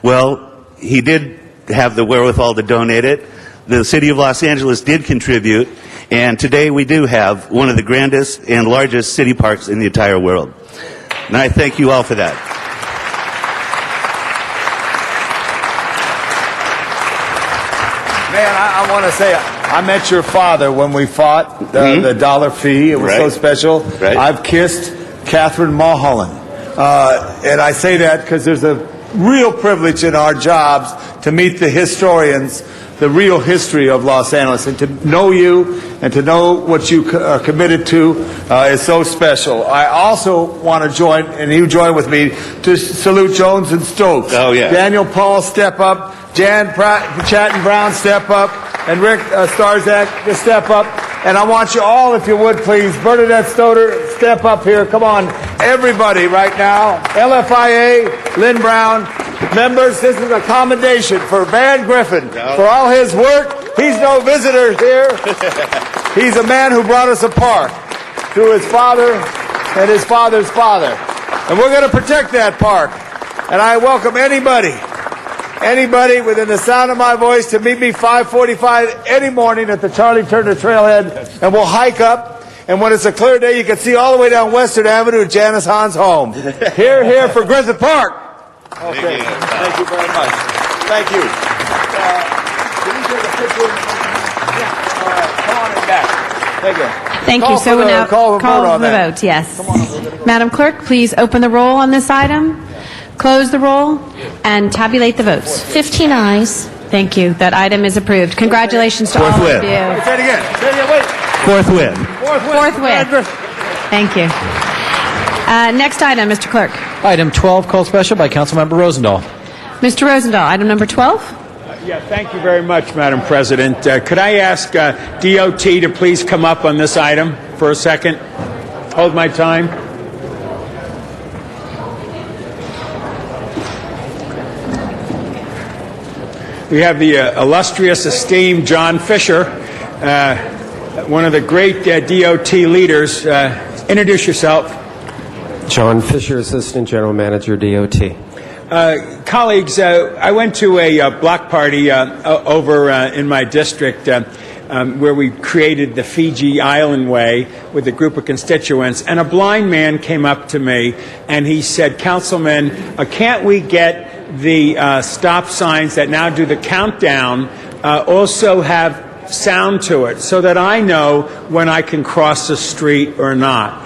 Well, he did have the wherewithal to donate it. The city of Los Angeles did contribute, and today we do have one of the grandest and largest city parks in the entire world. And I thank you all for that. Man, I want to say, I met your father when we fought the dollar fee. It was so special. Right. I've kissed Catherine Mulholland. And I say that because there's a real privilege in our jobs to meet the historians, the real history of Los Angeles, and to know you and to know what you are committed to is so special. I also want to join, and you join with me, to salute Jones and Stokes. Oh, yeah. Daniel Paul, step up. Jan Chatton Brown, step up. And Rick Starzak, just step up. And I want you all, if you would, please, Bernadette Stoder, step up here. Come on, everybody right now. LFIA, Lynn Brown, members, this is a commendation for Van Griffin for all his work. He's no visitor here. He's a man who brought us a park through his father and his father's father. And we're going to protect that park. And I welcome anybody within the sound of my voice to meet me 5:45 any morning at the Charlie Turner Trailhead, and we'll hike up. And when it's a clear day, you can see all the way down Western Avenue to Janice Hahn's home. Here for Griffith Park. Okay. Thank you very much. Thank you. Can you take a picture? Yeah. All right. Come on in back. Thank you. Thank you. So we'll now call the vote. Yes. Madam Clerk, please open the roll on this item, close the roll, and tabulate the votes. 15 ayes. Thank you. That item is approved. Congratulations to all of you. Say it again. Say it again. Wait. Fourth win. Forthwith. Thank you. Next item, Mr. Clerk. Item 12, called special by Councilmember Rosendahl. Mr. Rosendahl, item number 12. Yeah, thank you very much, Madam President. Could I ask DOT to please come up on this item for a second? Hold my time. We have the illustrious, esteemed John Fisher, one of the great DOT leaders. Introduce yourself. John Fisher, Assistant General Manager, DOT. Colleagues, I went to a block party over in my district where we created the Fiji Island Way with a group of constituents, and a blind man came up to me and he said, Councilman, can't we get the stop signs that now do the countdown also have sound to it so that I know when I can cross the street or not?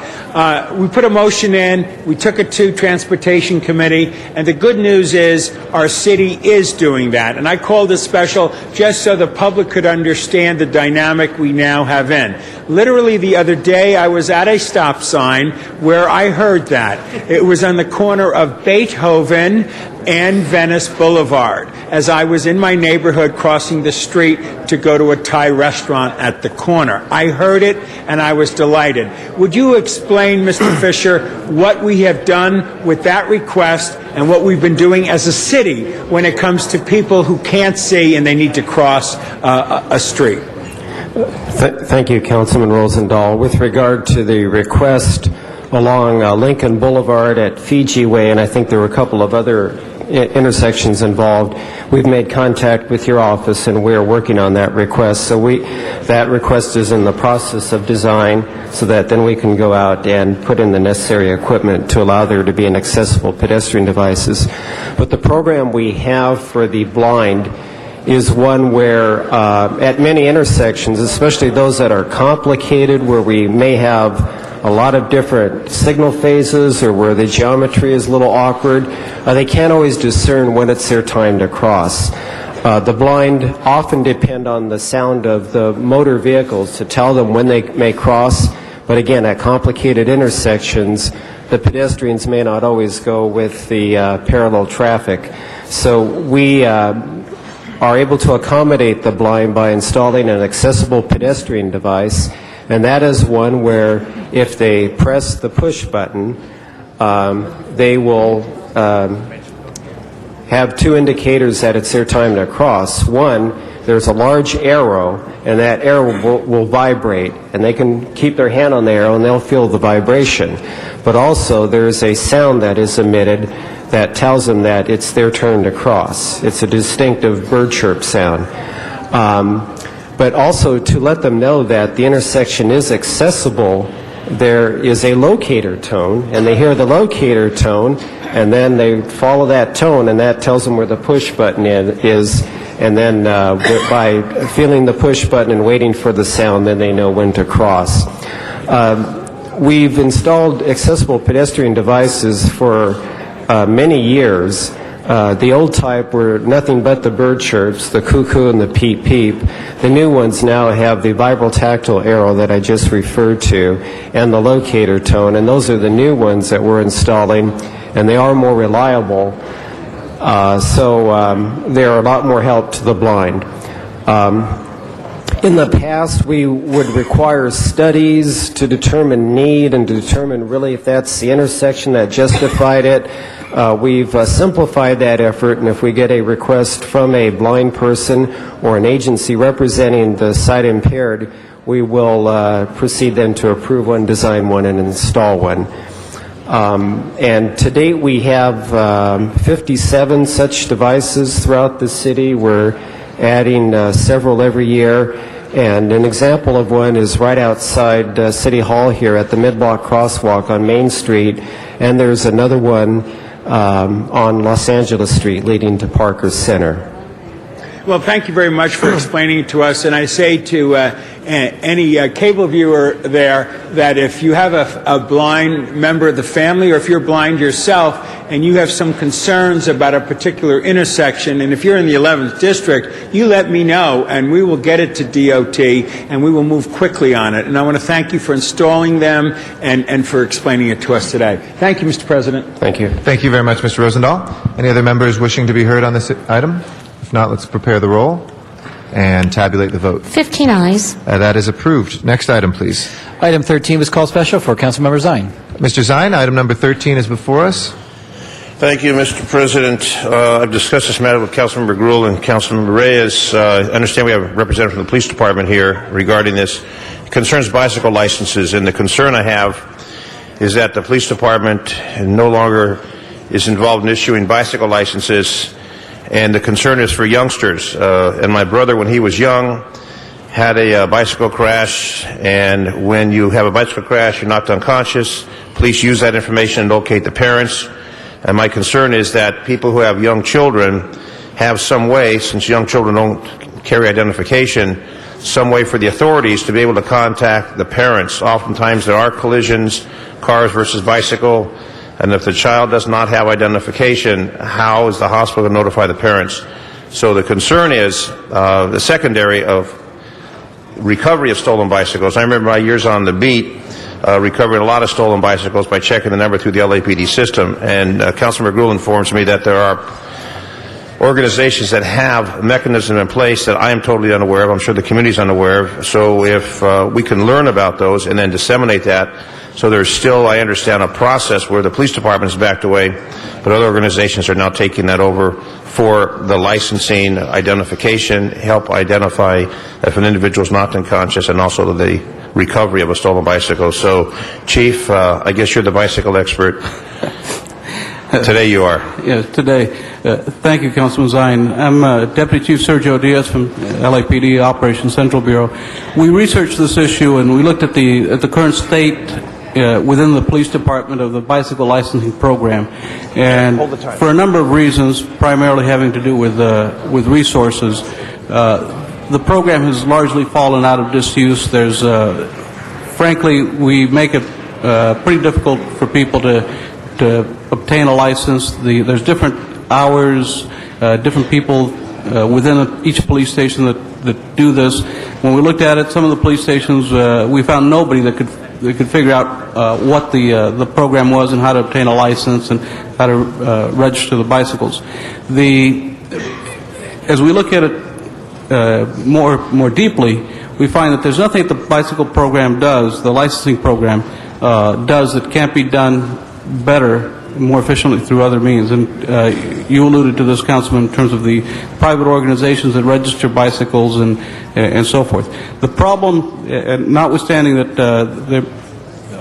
We put a motion in, we took it to Transportation Committee, and the good news is our city is doing that. And I called a special just so the public could understand the dynamic we now have in. Literally the other day I was at a stop sign where I heard that. It was on the corner of Beethoven and Venice Boulevard as I was in my neighborhood crossing the street to go to a Thai restaurant at the corner. I heard it and I was delighted. Would you explain, Mr. Fisher, what we have done with that request and what we've been doing as a city when it comes to people who can't see and they need to cross a street? Thank you, Councilman Rosendahl. With regard to the request along Lincoln Boulevard at Fiji Way, and I think there were a couple of other intersections involved, we've made contact with your office and we're working on that request. So that request is in the process of design so that then we can go out and put in the necessary equipment to allow there to be an accessible pedestrian devices. But the program we have for the blind is one where at many intersections, especially those that are complicated, where we may have a lot of different signal phases or where the geometry is a little awkward, they can't always discern when it's their time to cross. The blind often depend on the sound of the motor vehicles to tell them when they may cross, but again, at complicated intersections, the pedestrians may not always go with the parallel traffic. So we are able to accommodate the blind by installing an accessible pedestrian device, and that is one where if they press the push button, they will have two indicators that it's their time to cross. One, there's a large arrow, and that arrow will vibrate, and they can keep their hand on the arrow and they'll feel the vibration. But also there's a sound that is emitted that tells them that it's their turn to cross. It's a distinctive bird chirp sound. But also to let them know that the intersection is accessible, there is a locator tone, and they hear the locator tone, and then they follow that tone, and that tells them where the push button is, and then by feeling the push button and waiting for the sound, then they know when to cross. We've installed accessible pedestrian devices for many years. The old type were nothing but the bird chirps, the cuckoo and the peep peep. The new ones now have the vibrotactile arrow that I just referred to and the locator tone, and those are the new ones that we're installing, and they are more reliable, so they're a lot more help to the blind. In the past, we would require studies to determine need and to determine really if that's the intersection that justified it. We've simplified that effort, and if we get a request from a blind person or an agency representing the sight impaired, we will proceed then to approve one, design one, and install one. And to date, we have 57 such devices throughout the city. We're adding several every year. And an example of one is right outside City Hall here at the mid-block crosswalk on Main Street. And there's another one on Los Angeles Street leading to Parker Center. Well, thank you very much for explaining it to us. And I say to any cable viewer there that if you have a blind member of the family, or if you're blind yourself and you have some concerns about a particular intersection, and if you're in the 11th District, you let me know and we will get it to DOT and we will move quickly on it. And I want to thank you for installing them and for explaining it to us today. Thank you, Mr. President. Thank you. Thank you very much, Mr. Rosendahl. Any other members wishing to be heard on this item? If not, let's prepare the roll and tabulate the vote. 15 ayes. That is approved. Next item, please. Item 13 was called special for Councilmember Zine. Mr. Zine, item number 13 is before us. Thank you, Mr. President. I've discussed this matter with Councilmember Grewal and Councilmember Reyes. I understand we have a representative from the police department here regarding this. It concerns bicycle licenses, and the concern I have is that the police department no longer is involved in issuing bicycle licenses, and the concern is for youngsters. And my brother, when he was young, had a bicycle crash, and when you have a bicycle crash, you're knocked unconscious. Police use that information and locate the parents. And my concern is that people who have young children have some way, since young children don't carry identification, some way for the authorities to be able to contact the parents. Oftentimes there are collisions, cars versus bicycle, and if the child does not have identification, how is the hospital going to notify the parents? So the concern is the secondary of recovery of stolen bicycles. I remember my years on the beat recovering a lot of stolen bicycles by checking the number through the LAPD system. And Councilmember Grewal informs me that there are organizations that have mechanisms in place that I am totally unaware of. I'm sure the community is unaware of. So if we can learn about those and then disseminate that, so there's still, I understand, a process where the police department has backed away, but other organizations are now taking that over for the licensing, identification, help identify if an individual is not unconscious, and also the recovery of a stolen bicycle. So, Chief, I guess you're the bicycle expert. Today you are. Yes, today. Thank you, Councilman Zine. I'm Deputy Chief Sergio Diaz from LAPD Operations Central Bureau. We researched this issue and we looked at the current state within the police department of the bicycle licensing program, and for a number of reasons, primarily having to do with resources, the program has largely fallen out of disuse. There's, frankly, we make it pretty difficult for people to obtain a license. There's different hours, different people within each police station that do this. When we looked at it, some of the police stations, we found nobody that could figure out what the program was and how to obtain a license and how to register the bicycles. As we look at it more deeply, we find that there's nothing that the bicycle program does, the licensing program does, that can't be done better more efficiently through other means. And you alluded to this, Councilman, in terms of the private organizations that register bicycles and so forth. The problem, notwithstanding that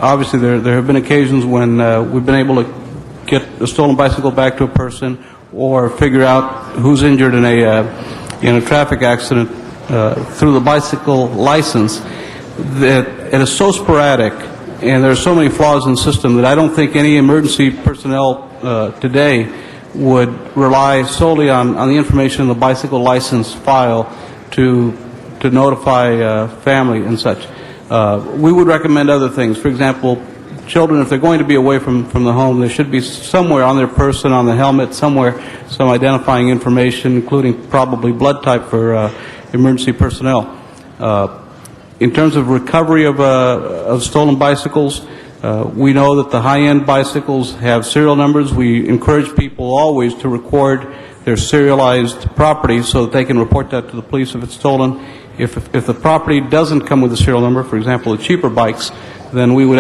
obviously there have been occasions when we've been able to get a stolen bicycle back to a person or figure out who's injured in a traffic accident through the bicycle license, that it is so sporadic and there are so many flaws in the system that I don't think any emergency personnel today would rely solely on the information in the bicycle license file to notify family and such. We would recommend other things. For example, children, if they're going to be away from the home, there should be somewhere on their person, on the helmet, somewhere, some identifying information, including probably blood type for emergency personnel. In terms of recovery of stolen bicycles, we know that the high-end bicycles have serial numbers. We encourage people always to record their serialized property so that they can report that to the police if it's stolen. If the property doesn't come with a serial number, for example, the cheaper bikes, then we would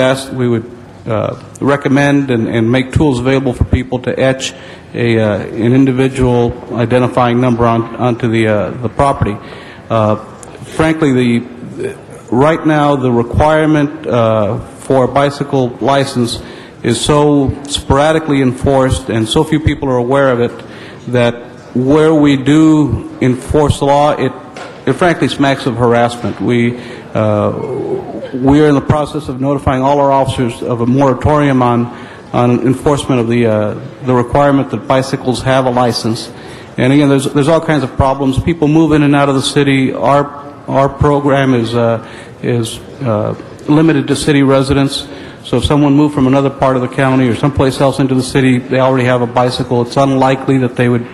recommend and make tools available for people to etch an individual identifying number onto the property. Frankly, right now the requirement for a bicycle license is so sporadically enforced and so few people are aware of it that where we do enforce the law, it frankly smacks of harassment. We are in the process of notifying all our officers of a moratorium on enforcement of the requirement that bicycles have a license. And again, there's all kinds of problems. People move in and out of the city. Our program is limited to city residents. So if someone moved from another part of the county or someplace else into the city, they already have a bicycle. It's unlikely that they would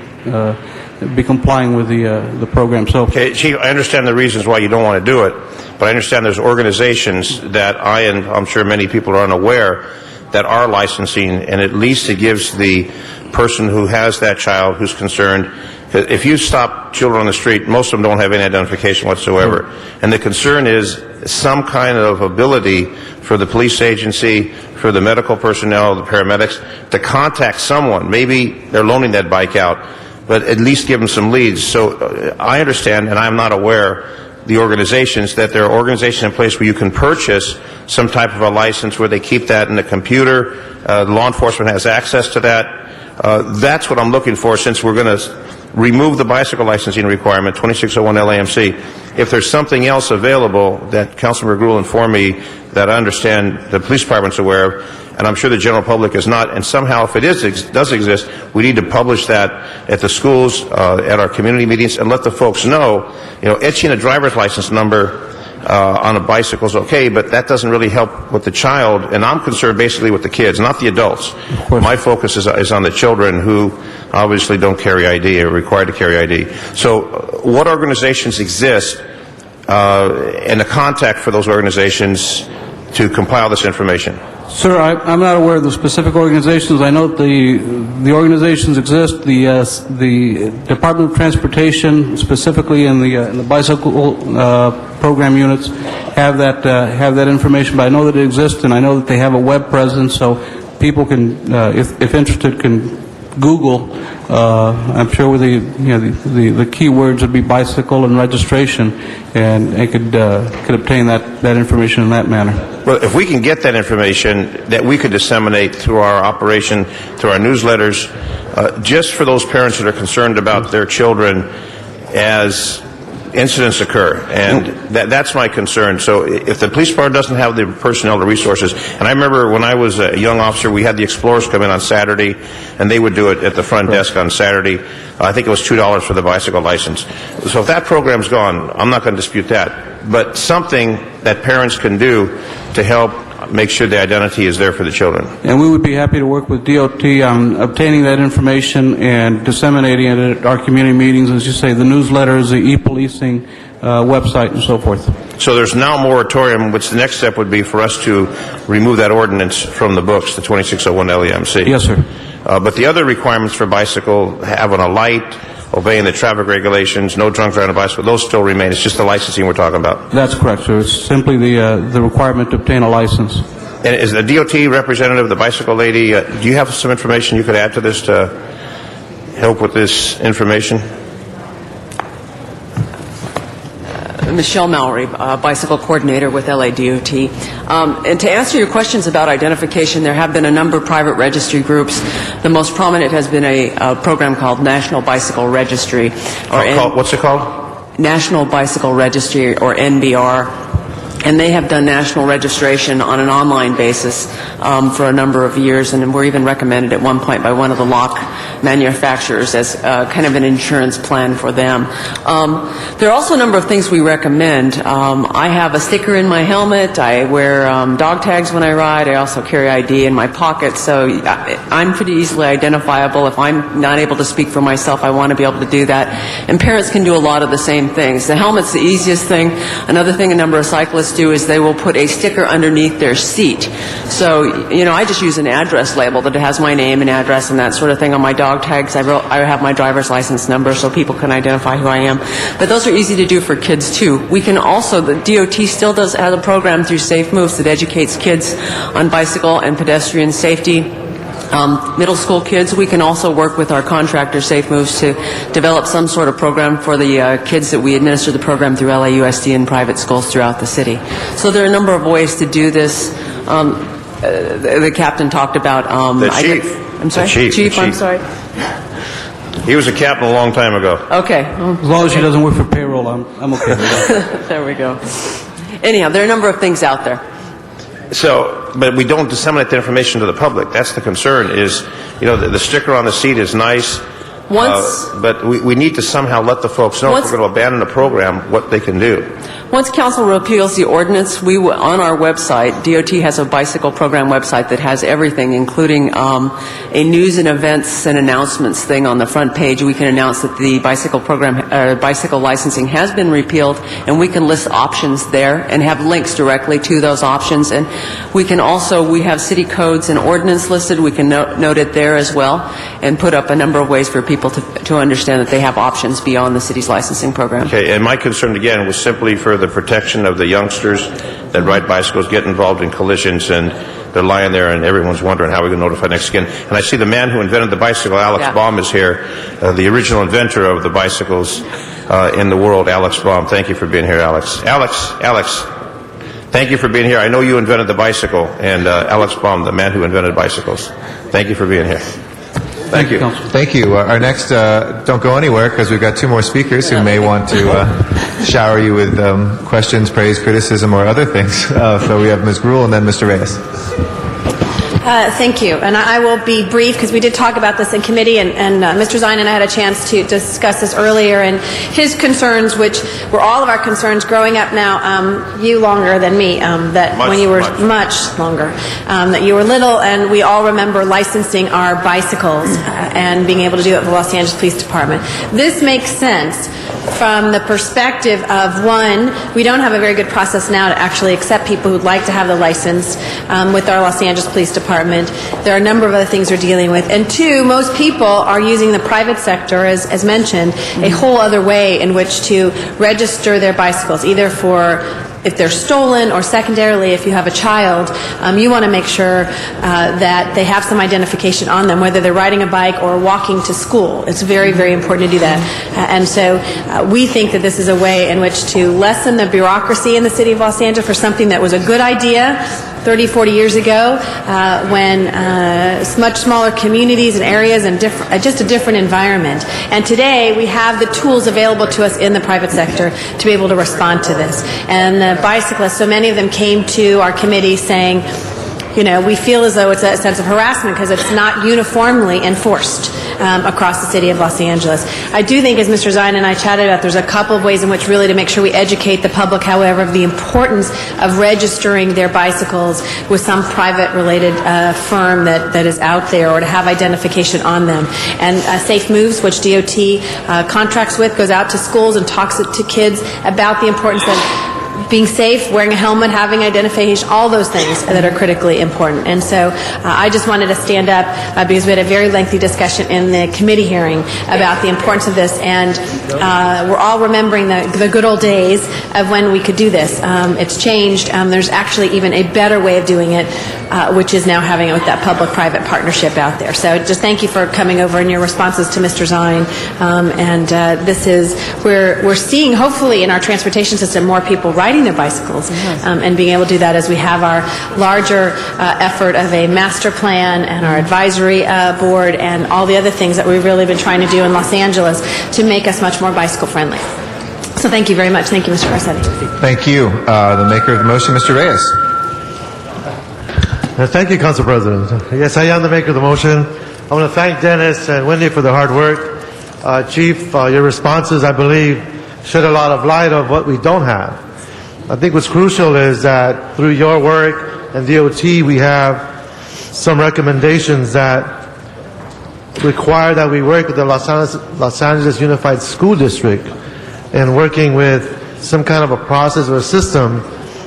be complying with the program. So, okay, Chief, I understand the reasons why you don't want to do it, but I understand there's organizations that I'm sure many people are unaware that are licensing, and at least it gives the person who has that child who's concerned. If you stop children on the street, most of them don't have any identification whatsoever. And the concern is some kind of ability for the police agency, for the medical personnel, the paramedics, to contact someone. Maybe they're loaning that bike out, but at least give them some leads. So I understand, and I'm not aware, the organizations, that there are organizations in place where you can purchase some type of a license where they keep that in the computer. Law enforcement has access to that. That's what I'm looking for, since we're going to remove the bicycle licensing requirement, 2601 LAMC. If there's something else available that Councilmember Grewal informed me that I understand the police department's aware of, and I'm sure the general public is not, and somehow if it does exist, we need to publish that at the schools, at our community meetings, and let the folks know, etching a driver's license number on a bicycle is okay, but that doesn't really help with the child, and I'm concerned basically with the kids, not the adults. My focus is on the children who obviously don't carry ID or are required to carry ID. So what organizations exist and the contact for those organizations to compile this information? Sir, I'm not aware of the specific organizations. I know that the organizations exist. The Department of Transportation, specifically in the bicycle program units, have that information. But I know that it exists, and I know that they have a web presence, so people can, if interested, can Google. I'm sure with the keywords would be bicycle and registration, and they could obtain that information in that manner. Well, if we can get that information that we could disseminate through our operation, through our newsletters, just for those parents that are concerned about their children as incidents occur, and that's my concern. So if the police department doesn't have the personnel, the resources, and I remember when I was a young officer, we had the Explorers come in on Saturday, and they would do it at the front desk on Saturday. I think it was $2 for the bicycle license. So if that program's gone, I'm not going to dispute that. But something that parents can do to help make sure the identity is there for the children. And we would be happy to work with DOT on obtaining that information and disseminating it at our community meetings, as you say, the newsletters, the e-policing website, and so forth. So there's now a moratorium, which the next step would be for us to remove that ordinance from the books, the 2601 LEMC. Yes, sir. But the other requirements for bicycle, having a light, obeying the traffic regulations, no drunk driving a bicycle, those still remain. It's just the licensing we're talking about. That's correct, sir. It's simply the requirement to obtain a license. And is the DOT representative, the bicycle lady, do you have some information you could add to this to help with this information? Michelle Mallory, bicycle coordinator with LADOT. And to answer your questions about identification, there have been a number of private registry groups. The most prominent has been a program called National Bicycle Registry. What's it called? National Bicycle Registry, or NBR. And they have done national registration on an online basis for a number of years, and were even recommended at one point by one of the lock manufacturers as kind of an insurance plan for them. There are also a number of things we recommend. I have a sticker in my helmet. I wear dog tags when I ride. I also carry ID in my pocket, so I'm pretty easily identifiable. If I'm not able to speak for myself, I want to be able to do that. And parents can do a lot of the same things. The helmet's the easiest thing. Another thing a number of cyclists do is they will put a sticker underneath their seat. So, you know, I just use an address label that has my name and address and that sort of thing. On my dog tags, I have my driver's license number so people can identify who I am. But those are easy to do for kids too. We can also, the DOT still has a program through Safe Moves that educates kids on bicycle and pedestrian safety. Middle school kids, we can also work with our contractor Safe Moves to develop some sort of program for the kids that we administer the program through LAUSD and private schools throughout the city. So there are a number of ways to do this. The captain talked about... the chief. I'm sorry? The chief. I'm sorry. He was a captain a long time ago. Okay. As long as she doesn't work for payroll, I'm okay with that. There we go. Anyhow, there are a number of things out there. So, but we don't disseminate the information to the public. That's the concern is, you know, the sticker on the seat is nice, but we need to somehow let the folks know if we're going to abandon the program, what they can do. Once council repeals the ordinance, we will, on our website, DOT has a bicycle program website that has everything, including a news and events and announcements thing on the front page. We can announce that the bicycle program, bicycle licensing has been repealed, and we can list options there and have links directly to those options. And we can also, we have city codes and ordinance listed. We can note it there as well and put up a number of ways for people to understand that they have options beyond the city's licensing program. Okay, and my concern again was simply for the protection of the youngsters that ride bicycles, get involved in collisions, and they're lying there and everyone's wondering how we're going to notify next again. And I see the man who invented the bicycle, Alex Baum, is here, the original inventor of the bicycles in the world, Alex Baum. Thank you for being here, Alex. Alex, thank you for being here. I know you invented the bicycle, and Alex Baum, the man who invented bicycles. Thank you for being here. Thank you. Thank you. Our next, don't go anywhere because we've got two more speakers who may want to shower you with questions, praise, criticism, or other things. So we have Ms. Gruhl and then Mr. Reyes. Thank you. And I will be brief because we did talk about this in committee, and Mr. Zine and I had a chance to discuss this earlier, and his concerns, which were all of our concerns growing up now, you longer than me, that when you were much longer, that you were little, and we all remember licensing our bicycles and being able to do it with the Los Angeles Police Department. This makes sense from the perspective of, one, we don't have a very good process now to actually accept people who'd like to have the license with our Los Angeles Police Department. There are a number of other things we're dealing with. And two, most people are using the private sector, as mentioned, a whole other way in which to register their bicycles, either for if they're stolen, or secondarily, if you have a child, you want to make sure that they have some identification on them, whether they're riding a bike or walking to school. It's very, very important to do that. And so we think that this is a way in which to lessen the bureaucracy in the city of Los Angeles for something that was a good idea 30, 40 years ago, when much smaller communities and areas and just a different environment. And today we have the tools available to us in the private sector to be able to respond to this. And the bicyclists, so many of them came to our committee saying, you know, we feel as though it's a sense of harassment because it's not uniformly enforced across the city of Los Angeles. I do think, as Mr. Zine and I chatted about, there's a couple of ways in which really to make sure we educate the public, however, of the importance of registering their bicycles with some private related firm that is out there, or to have identification on them. And Safe Moves, which DOT contracts with, goes out to schools and talks to kids about the importance of being safe, wearing a helmet, having identification, all those things that are critically important. And so I just wanted to stand up because we had a very lengthy discussion in the committee hearing about the importance of this, and we're all remembering the good old days of when we could do this. It's changed. There's actually even a better way of doing it, which is now having it with that public-private partnership out there. So just thank you for coming over and your responses to Mr. Zine. This is, we're seeing, hopefully, in our transportation system, more people riding their bicycles and being able to do that as we have our larger effort of a master plan and our advisory board and all the other things that we've really been trying to do in Los Angeles to make us much more bicycle friendly. So thank you very much. Thank you, Mr. Garcetti. Thank you. The maker of the motion, Mr. Reyes. Thank you, Council President. Yes, I am the maker of the motion. I want to thank Dennis and Wendy for the hard work. Chief, your responses, I believe, shed a lot of light of what we don't have. I think what's crucial is that through your work and DOT, we have some recommendations that require that we work with the Los Angeles Unified School District and working with some kind of a process or a system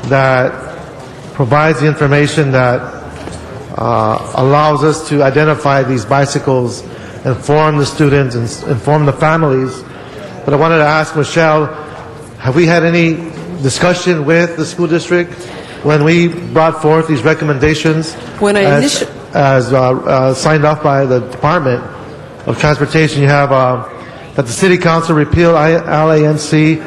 that provides the information that allows us to identify these bicycles, inform the students, and inform the families. But I wanted to ask Michelle, have we had any discussion with the school district when we brought forth these recommendations as signed off by the Department of Transportation? You have that the City Council repeal LAMC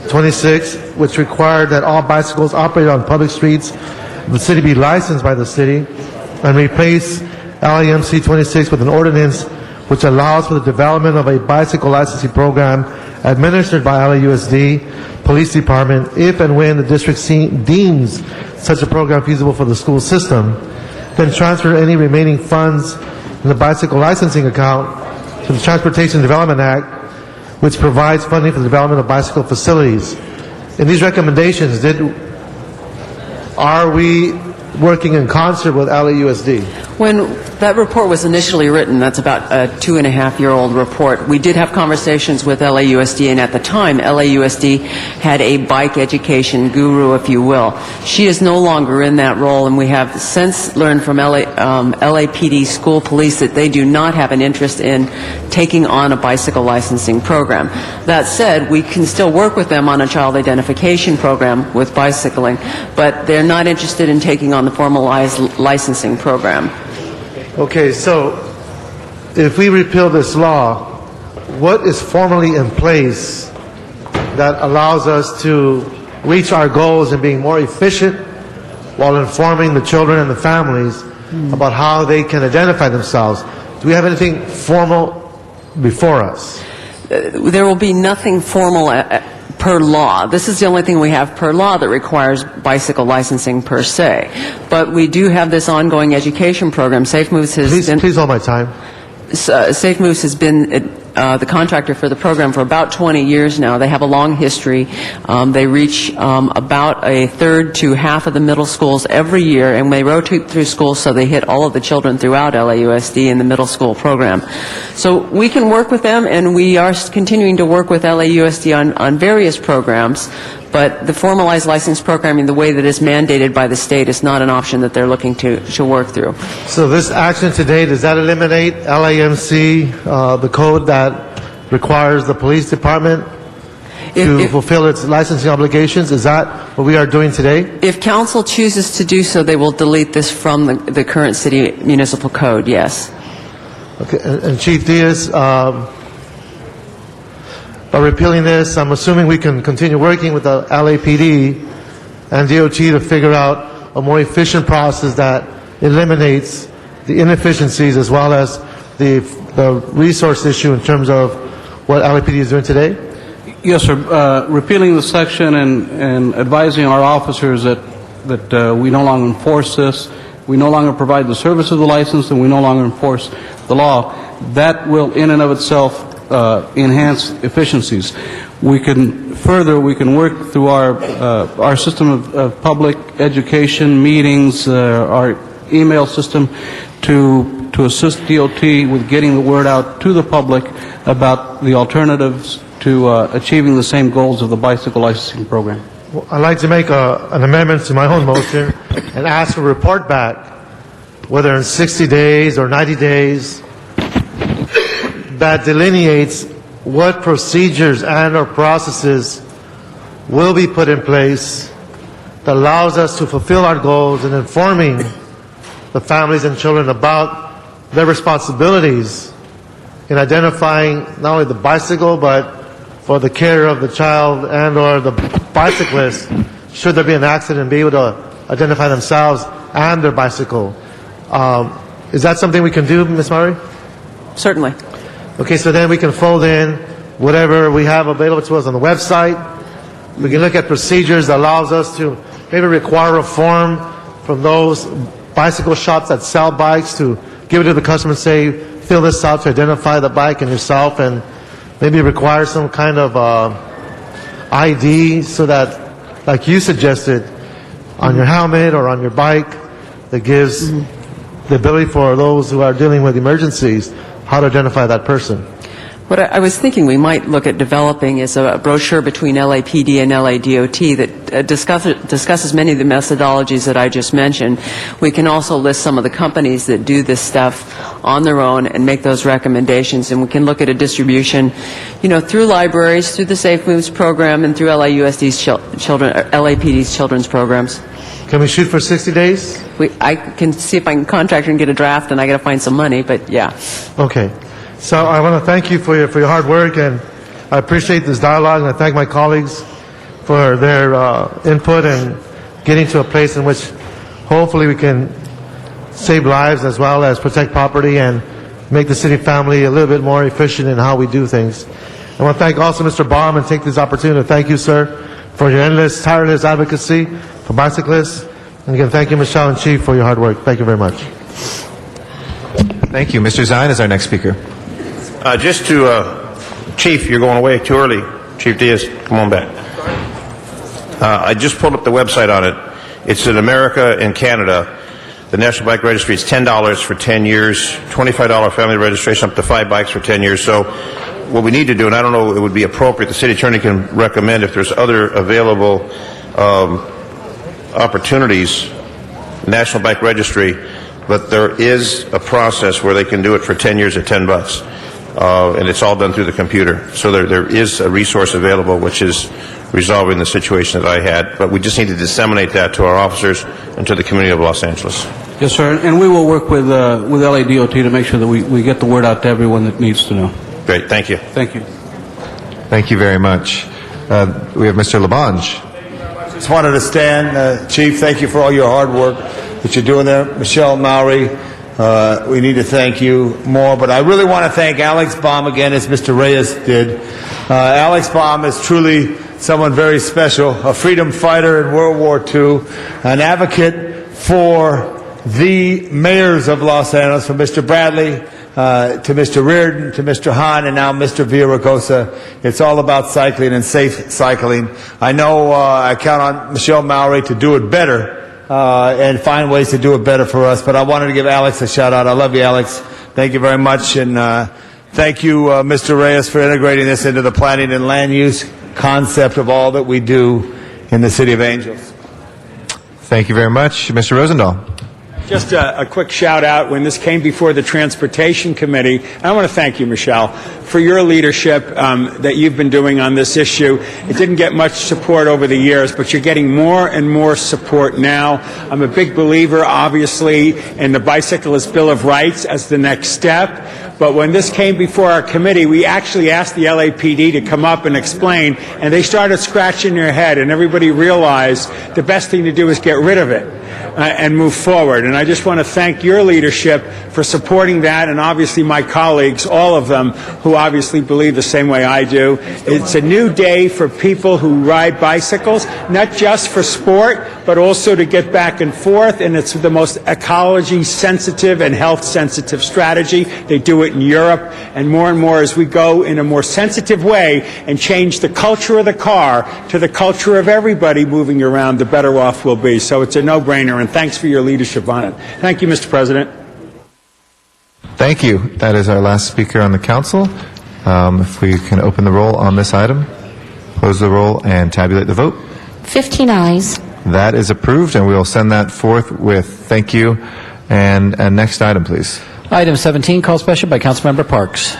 26, which required that all bicycles operated on public streets of the city be licensed by the city, and replace LAMC 26 with an ordinance which allows for the development of a bicycle licensing program administered by LAUSD Police Department if and when the district deems such a program feasible for the school system, then transfer any remaining funds in the bicycle licensing account to the Transportation Development Act, which provides funding for the development of bicycle facilities. In these recommendations, are we working in concert with LAUSD? When that report was initially written, that's about a 2.5-year-old report, we did have conversations with LAUSD, and at the time, LAUSD had a bike education guru, if you will. She is no longer in that role, and we have since learned from LAPD school police that they do not have an interest in taking on a bicycle licensing program. That said, we can still work with them on a child identification program with bicycling, but they're not interested in taking on the formalized licensing program. Okay, so if we repeal this law, what is formally in place that allows us to reach our goals and being more efficient while informing the children and the families about how they can identify themselves? Do we have anything formal before us? There will be nothing formal per law. This is the only thing we have per law that requires bicycle licensing per se. But we do have this ongoing education program. Safe Moves has been... Please hold my time. Safe Moves has been the contractor for the program for about 20 years now. They have a long history. They reach about a third to half of the middle schools every year, and they rotate through schools so they hit all of the children throughout LAUSD in the middle school program. So we can work with them, and we are continuing to work with LAUSD on various programs, but the formalized license programming, the way that is mandated by the state, is not an option that they're looking to work through. So this action today, does that eliminate LAMC, the code that requires the police department to fulfill its licensing obligations? Is that what we are doing today? If council chooses to do so, they will delete this from the current city municipal code, yes. Okay, and Chief Diaz, by repealing this, I'm assuming we can continue working with the LAPD and DOT to figure out a more efficient process that eliminates the inefficiencies as well as the resource issue in terms of what LAPD is doing today? Yes, sir. Repealing the section and advising our officers that we no longer enforce this, we no longer provide the service of the license, and we no longer enforce the law, that will in and of itself enhance efficiencies. We can work through our system of public education meetings, our email system to assist DOT with getting the word out to the public about the alternatives to achieving the same goals of the bicycle licensing program. I'd like to make an amendment to my own motion and ask for a report back, whether in 60 days or 90 days, that delineates what procedures and or processes will be put in place that allows us to fulfill our goals in informing the families and children about their responsibilities in identifying not only the bicycle, but for the care of the child and or the bicyclist, should there be an accident, be able to identify themselves and their bicycle. Is that something we can do, Ms. Murray? Certainly. Okay, so then we can fold in whatever we have available to us on the website. We can look at procedures that allows us to maybe require a form from those bicycle shops that sell bikes to give it to the customer and say, fill this out to identify the bike and yourself, and maybe require some kind of ID so that, like you suggested, on your helmet or on your bike, that gives the ability for those who are dealing with emergencies how to identify that person. What I was thinking we might look at developing is a brochure between LAPD and LADOT that discusses many of the methodologies that I just mentioned. We can also list some of the companies that do this stuff on their own and make those recommendations, and we can look at a distribution, through libraries, through the Safe Moves program, and through LAPD's children's programs. Can we shoot for 60 days? I can see if I can contract and get a draft, and I got to find some money, but yeah. Okay. So I want to thank you for your hard work, and I appreciate this dialogue, and I thank my colleagues for their input and getting to a place in which hopefully we can save lives as well as protect property and make the city family a little bit more efficient in how we do things. I want to thank also Mr. Baum and take this opportunity to thank you, sir, for your endless, tireless advocacy for bicyclists. And again, thank you, Michelle and Chief, for your hard work. Thank you very much. Thank you. Mr. Zine is our next speaker. Just to, Chief, you're going away too early. Chief Diaz, come on back. I just pulled up the website on it. It's in America and Canada. The National Bike Registry is $10 for 10 years, $25 family registration up to 5 bikes for 10 years. So what we need to do, and I don't know, it would be appropriate, the city attorney can recommend if there's other available opportunities, National Bike Registry, but there is a process where they can do it for 10 years at $10. And it's all done through the computer. So there is a resource available which is resolving the situation that I had, but we just need to disseminate that to our officers and to the community of Los Angeles. Yes, sir, and we will work with LADOT to make sure that we get the word out to everyone that needs to know. Great, thank you. Thank you. Thank you very much. We have Mr. Labange. Just wanted to stand, Chief, thank you for all your hard work that you're doing there. Michelle Mowry, we need to thank you more, but I really want to thank Alex Baum again, as Mr. Reyes did. Alex Baum is truly someone very special, a freedom fighter in World War II, an advocate for the mayors of Los Angeles, from Mr. Bradley to Mr. Reardon to Mr. Hahn and now Mr. Villaraigosa. It's all about cycling and safe cycling. I know I count on Michelle Mowry to do it better and find ways to do it better for us. But I wanted to give Alex a shout out. I love you, Alex. Thank you very much. And thank you, Mr. Reyes, for integrating this into the planning and land use concept of all that we do in the City of Angels. Thank you very much. Mr. Rosendahl. Just a quick shout out. When this came before the Transportation Committee, I want to thank you, Michelle, for your leadership that you've been doing on this issue. It didn't get much support over the years, but you're getting more and more support now. I'm a big believer, obviously, in the Bicyclist Bill of Rights as the next step. But when this came before our committee, we actually asked the LAPD to come up and explain, and they started scratching their head, and everybody realized the best thing to do is get rid of it and move forward. And I just want to thank your leadership for supporting that, and obviously my colleagues, all of them, who obviously believe the same way I do. It's a new day for people who ride bicycles, not just for sport, but also to get back and forth, and it's the most ecology-sensitive and health-sensitive strategy. They do it in Europe, and more as we go in a more sensitive way and change the culture of the car to the culture of everybody moving around, the better off we'll be. So it's a no-brainer, and thanks for your leadership on it. Thank you, Mr. President. Thank you. That is our last speaker on the council. If we can open the roll on this item, close the roll, and tabulate the vote. 15 ayes. That is approved, and we will send that forthwith. Thank you. And next item, please. Item 17, called special by Councilmember Parks.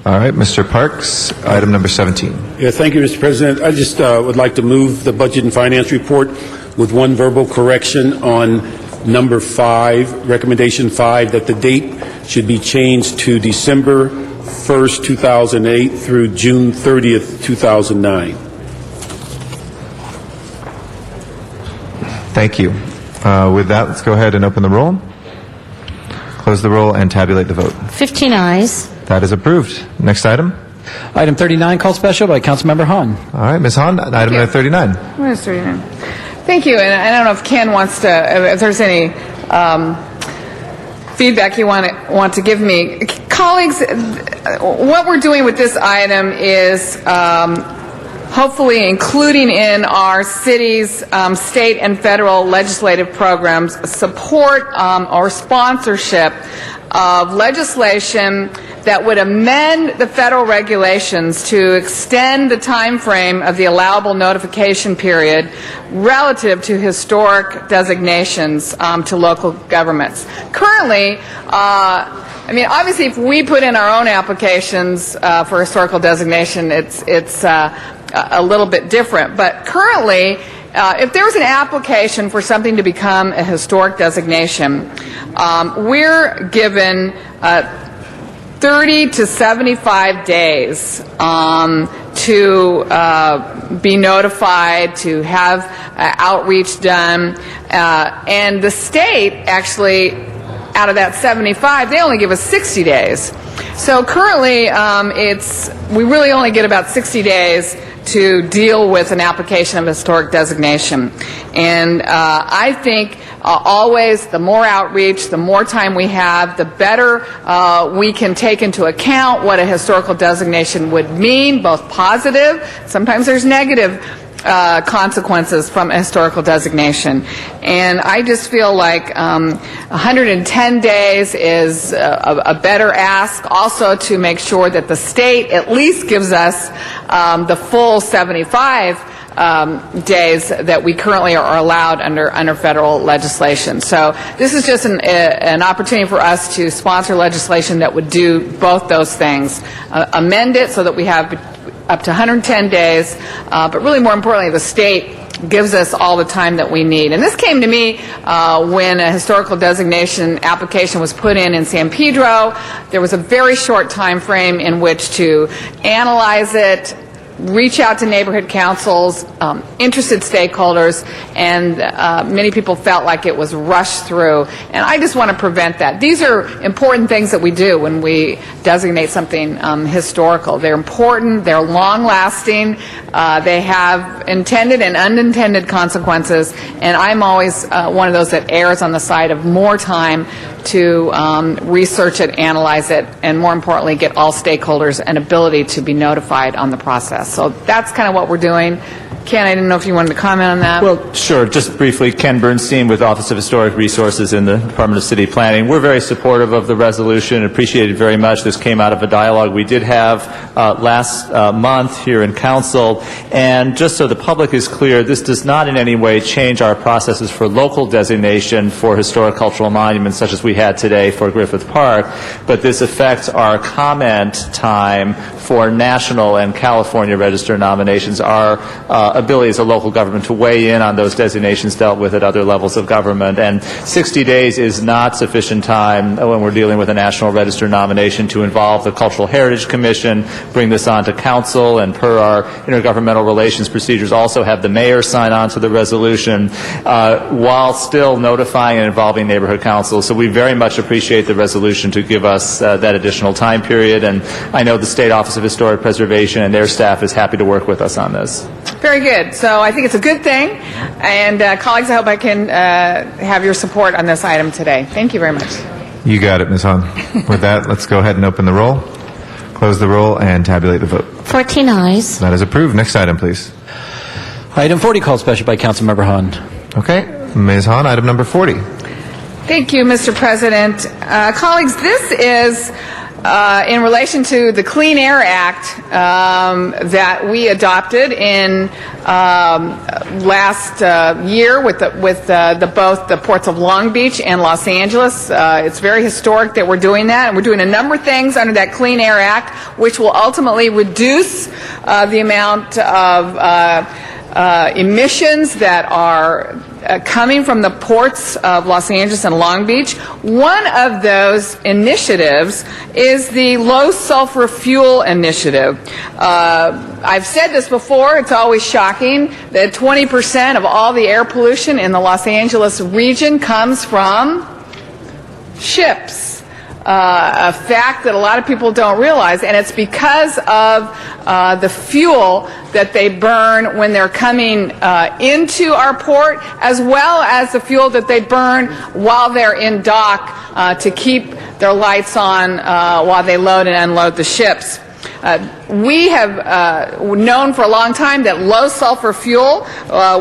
All right, Mr. Parks, item number 17. Yeah, thank you, Mr. President. I just would like to move the Budget and Finance Report with one verbal correction on number 5, recommendation 5, that the date should be changed to December 1st, 2008 through June 30th, 2009. Thank you. With that, let's go ahead and open the roll, close the roll, and tabulate the vote. 15 ayes. That is approved. Next item. Item 39, called special by Councilmember Hahn. All right, Ms. Hahn, item number 39. What is 39? Thank you, and I don't know if Ken wants to, if there's any feedback you want to give me. Colleagues, what we're doing with this item is hopefully including in our city's state and federal legislative programs support or sponsorship of legislation that would amend the federal regulations to extend the time frame of the allowable notification period relative to historic designations to local governments. Currently, obviously, if we put in our own applications for historical designation, it's a little bit different. But currently, if there's an application for something to become a historic designation, we're given 30 to 75 days to be notified, to have outreach done, and the state actually, out of that 75, they only give us 60 days. So currently, we really only get about 60 days to deal with an application of historic designation. And I think always the more outreach, the more time we have, the better we can take into account what a historical designation would mean, both positive, sometimes there's negative consequences from a historical designation. And I just feel like 110 days is a better ask, also to make sure that the state at least gives us the full 75 days that we currently are allowed under federal legislation. So this is just an opportunity for us to sponsor legislation that would do both those things. Amend it so that we have up to 110 days, but really more importantly, the state gives us all the time that we need. And this came to me when a historical designation application was put in San Pedro. There was a very short time frame in which to analyze it, reach out to neighborhood councils, interested stakeholders, and many people felt like it was rushed through. And I just want to prevent that. These are important things that we do when we designate something historical. They're important, they're long-lasting, they have intended and unintended consequences, and I'm always one of those that errs on the side of more time to research it, analyze it, and more importantly, get all stakeholders an ability to be notified on the process. So that's kind of what we're doing. Ken, I didn't know if you wanted to comment on that. Well, sure. Just briefly, Ken Bernstein with Office of Historic Resources in the Department of City Planning. We're very supportive of the resolution, appreciate it very much. This came out of a dialogue we did have last month here in Council. And just so the public is clear, this does not in any way change our processes for local designation for historic cultural monuments such as we had today for Griffith Park, but this affects our comment time for national and California register nominations, our ability as a local government to weigh in on those designations dealt with at other levels of government. And 60 days is not sufficient time when we're dealing with a national register nomination to involve the Cultural Heritage Commission, bring this on to council, and per our intergovernmental relations procedures also have the mayor sign on to the resolution while still notifying and involving neighborhood councils. So we very much appreciate the resolution to give us that additional time period, and I know the State Office of Historic Preservation and their staff is happy to work with us on this. Very good. So I think it's a good thing. And colleagues, I hope I can have your support on this item today. Thank you very much. You got it, Ms. Hahn. With that, let's go ahead and open the roll, close the roll, and tabulate the vote. 14 ayes. That is approved. Next item, please. Item 40, called special by Councilmember Hahn. Okay. Ms. Hahn, item number 40. Thank you, Mr. President. Colleagues, this is in relation to the Clean Air Act that we adopted in last year with both the ports of Long Beach and Los Angeles. It's very historic that we're doing that, and we're doing a number of things under that Clean Air Act, which will ultimately reduce the amount of emissions that are coming from the ports of Los Angeles and Long Beach. One of those initiatives is the low sulfur fuel initiative. I've said this before, it's always shocking that 20% of all the air pollution in the Los Angeles region comes from ships. A fact that a lot of people don't realize, and it's because of the fuel that they burn when they're coming into our port, as well as the fuel that they burn while they're in dock to keep their lights on while they load and unload the ships. We have known for a long time that low sulfur fuel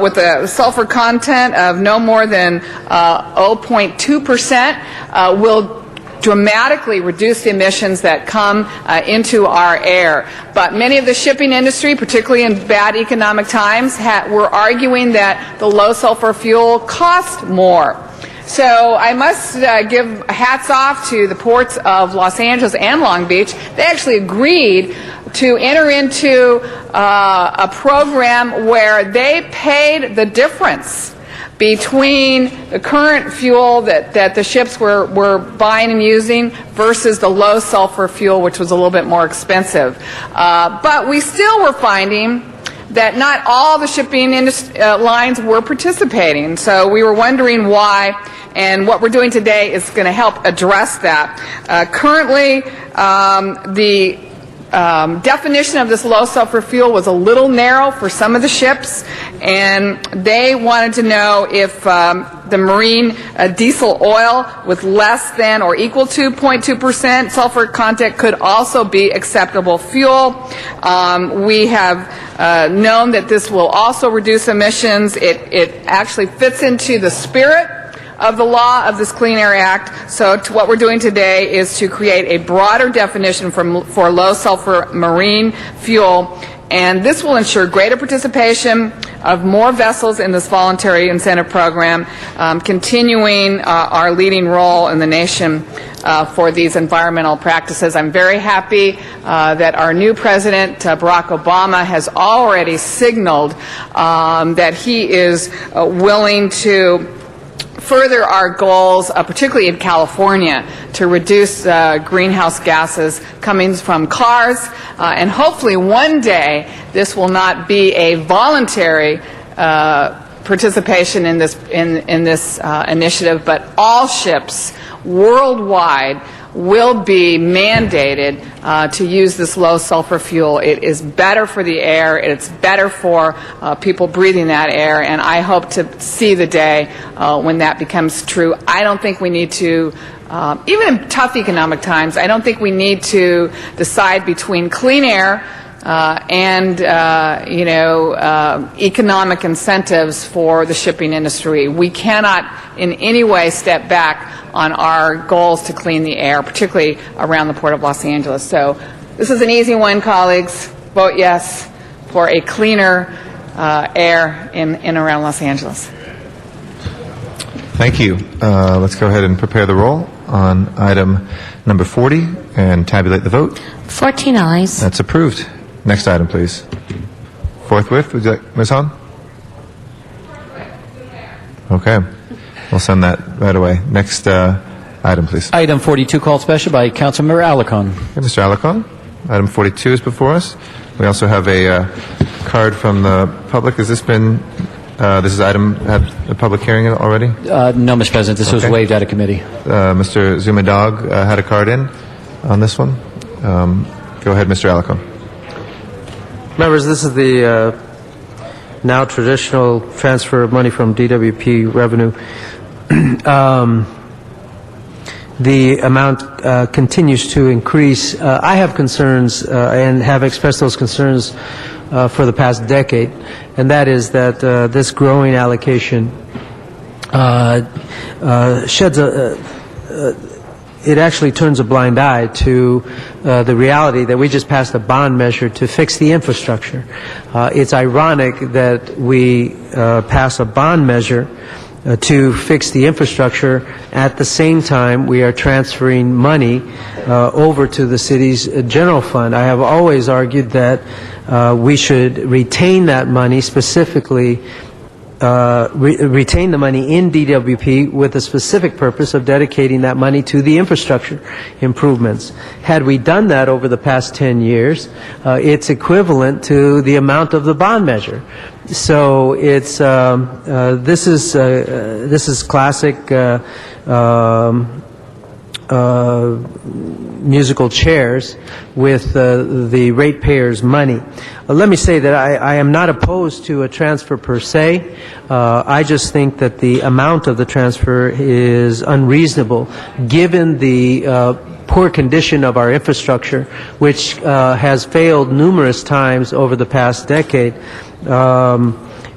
with a sulfur content of no more than 0.2% will dramatically reduce the emissions that come into our air. But many of the shipping industry, particularly in bad economic times, were arguing that the low sulfur fuel cost more. So I must give hats off to the ports of Los Angeles and Long Beach. They actually agreed to enter into a program where they paid the difference between the current fuel that the ships were buying and using versus the low sulfur fuel, which was a little bit more expensive. But we still were finding that not all the shipping lines were participating. So we were wondering why, and what we're doing today is going to help address that. Currently, the definition of this low sulfur fuel was a little narrow for some of the ships, and they wanted to know if the marine diesel oil with less than or equal to 0.2% sulfur content could also be acceptable fuel. We have known that this will also reduce emissions. It actually fits into the spirit of the law of this Clean Air Act. So what we're doing today is to create a broader definition for low sulfur marine fuel, and this will ensure greater participation of more vessels in this voluntary incentive program, continuing our leading role in the nation for these environmental practices. I'm very happy that our new president, Barack Obama, has already signaled that he is willing to further our goals, particularly in California, to reduce greenhouse gases coming from cars, and hopefully one day this will not be a voluntary participation in this initiative, but all ships worldwide will be mandated to use this low sulfur fuel. It is better for the air, it's better for people breathing that air, and I hope to see the day when that becomes true. I don't think we need to, even in tough economic times, I don't think we need to decide between clean air and economic incentives for the shipping industry. We cannot in any way step back on our goals to clean the air, particularly around the Port of Los Angeles. So this is an easy one, colleagues. Vote yes for a cleaner air in and around Los Angeles. Thank you. Let's go ahead and prepare the roll on item number 40 and tabulate the vote. 14 ayes. That's approved. Next item, please. Forthwith, would you like, Ms. Hahn? Okay. We'll send that right away. Next item, please. Item 42, called special by Councilmember Alarcon. Okay, Mr. Alarcon, item 42 is before us. We also have a card from the public. Has this been, this item had a public hearing already? No, Mr. President. This was waived out of committee. Mr. Zumadog had a card in on this one. Go ahead, Mr. Alarcon. Members, this is the now traditional transfer of money from DWP revenue. The amount continues to increase. I have concerns and have expressed those concerns for the past decade, and that is that this growing allocation sheds it actually turns a blind eye to the reality that we just passed a bond measure to fix the infrastructure. It's ironic that we pass a bond measure to fix the infrastructure. At the same time, we are transferring money over to the city's general fund. I have always argued that we should retain that money, specifically retain the money in DWP with the specific purpose of dedicating that money to the infrastructure improvements. Had we done that over the past 10 years, it's equivalent to the amount of the bond measure. So it's this is classic musical chairs with the ratepayers' money. Let me say that I am not opposed to a transfer per se. I just think that the amount of the transfer is unreasonable given the poor condition of our infrastructure, which has failed numerous times over the past decade.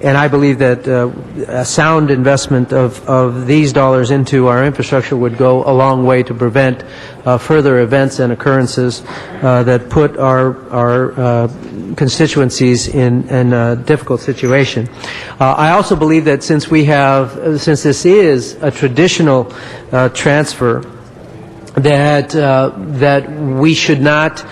And I believe that a sound investment of these dollars into our infrastructure would go a long way to prevent further events and occurrences that put our constituencies in a difficult situation. I also believe that since this is a traditional transfer, that we should not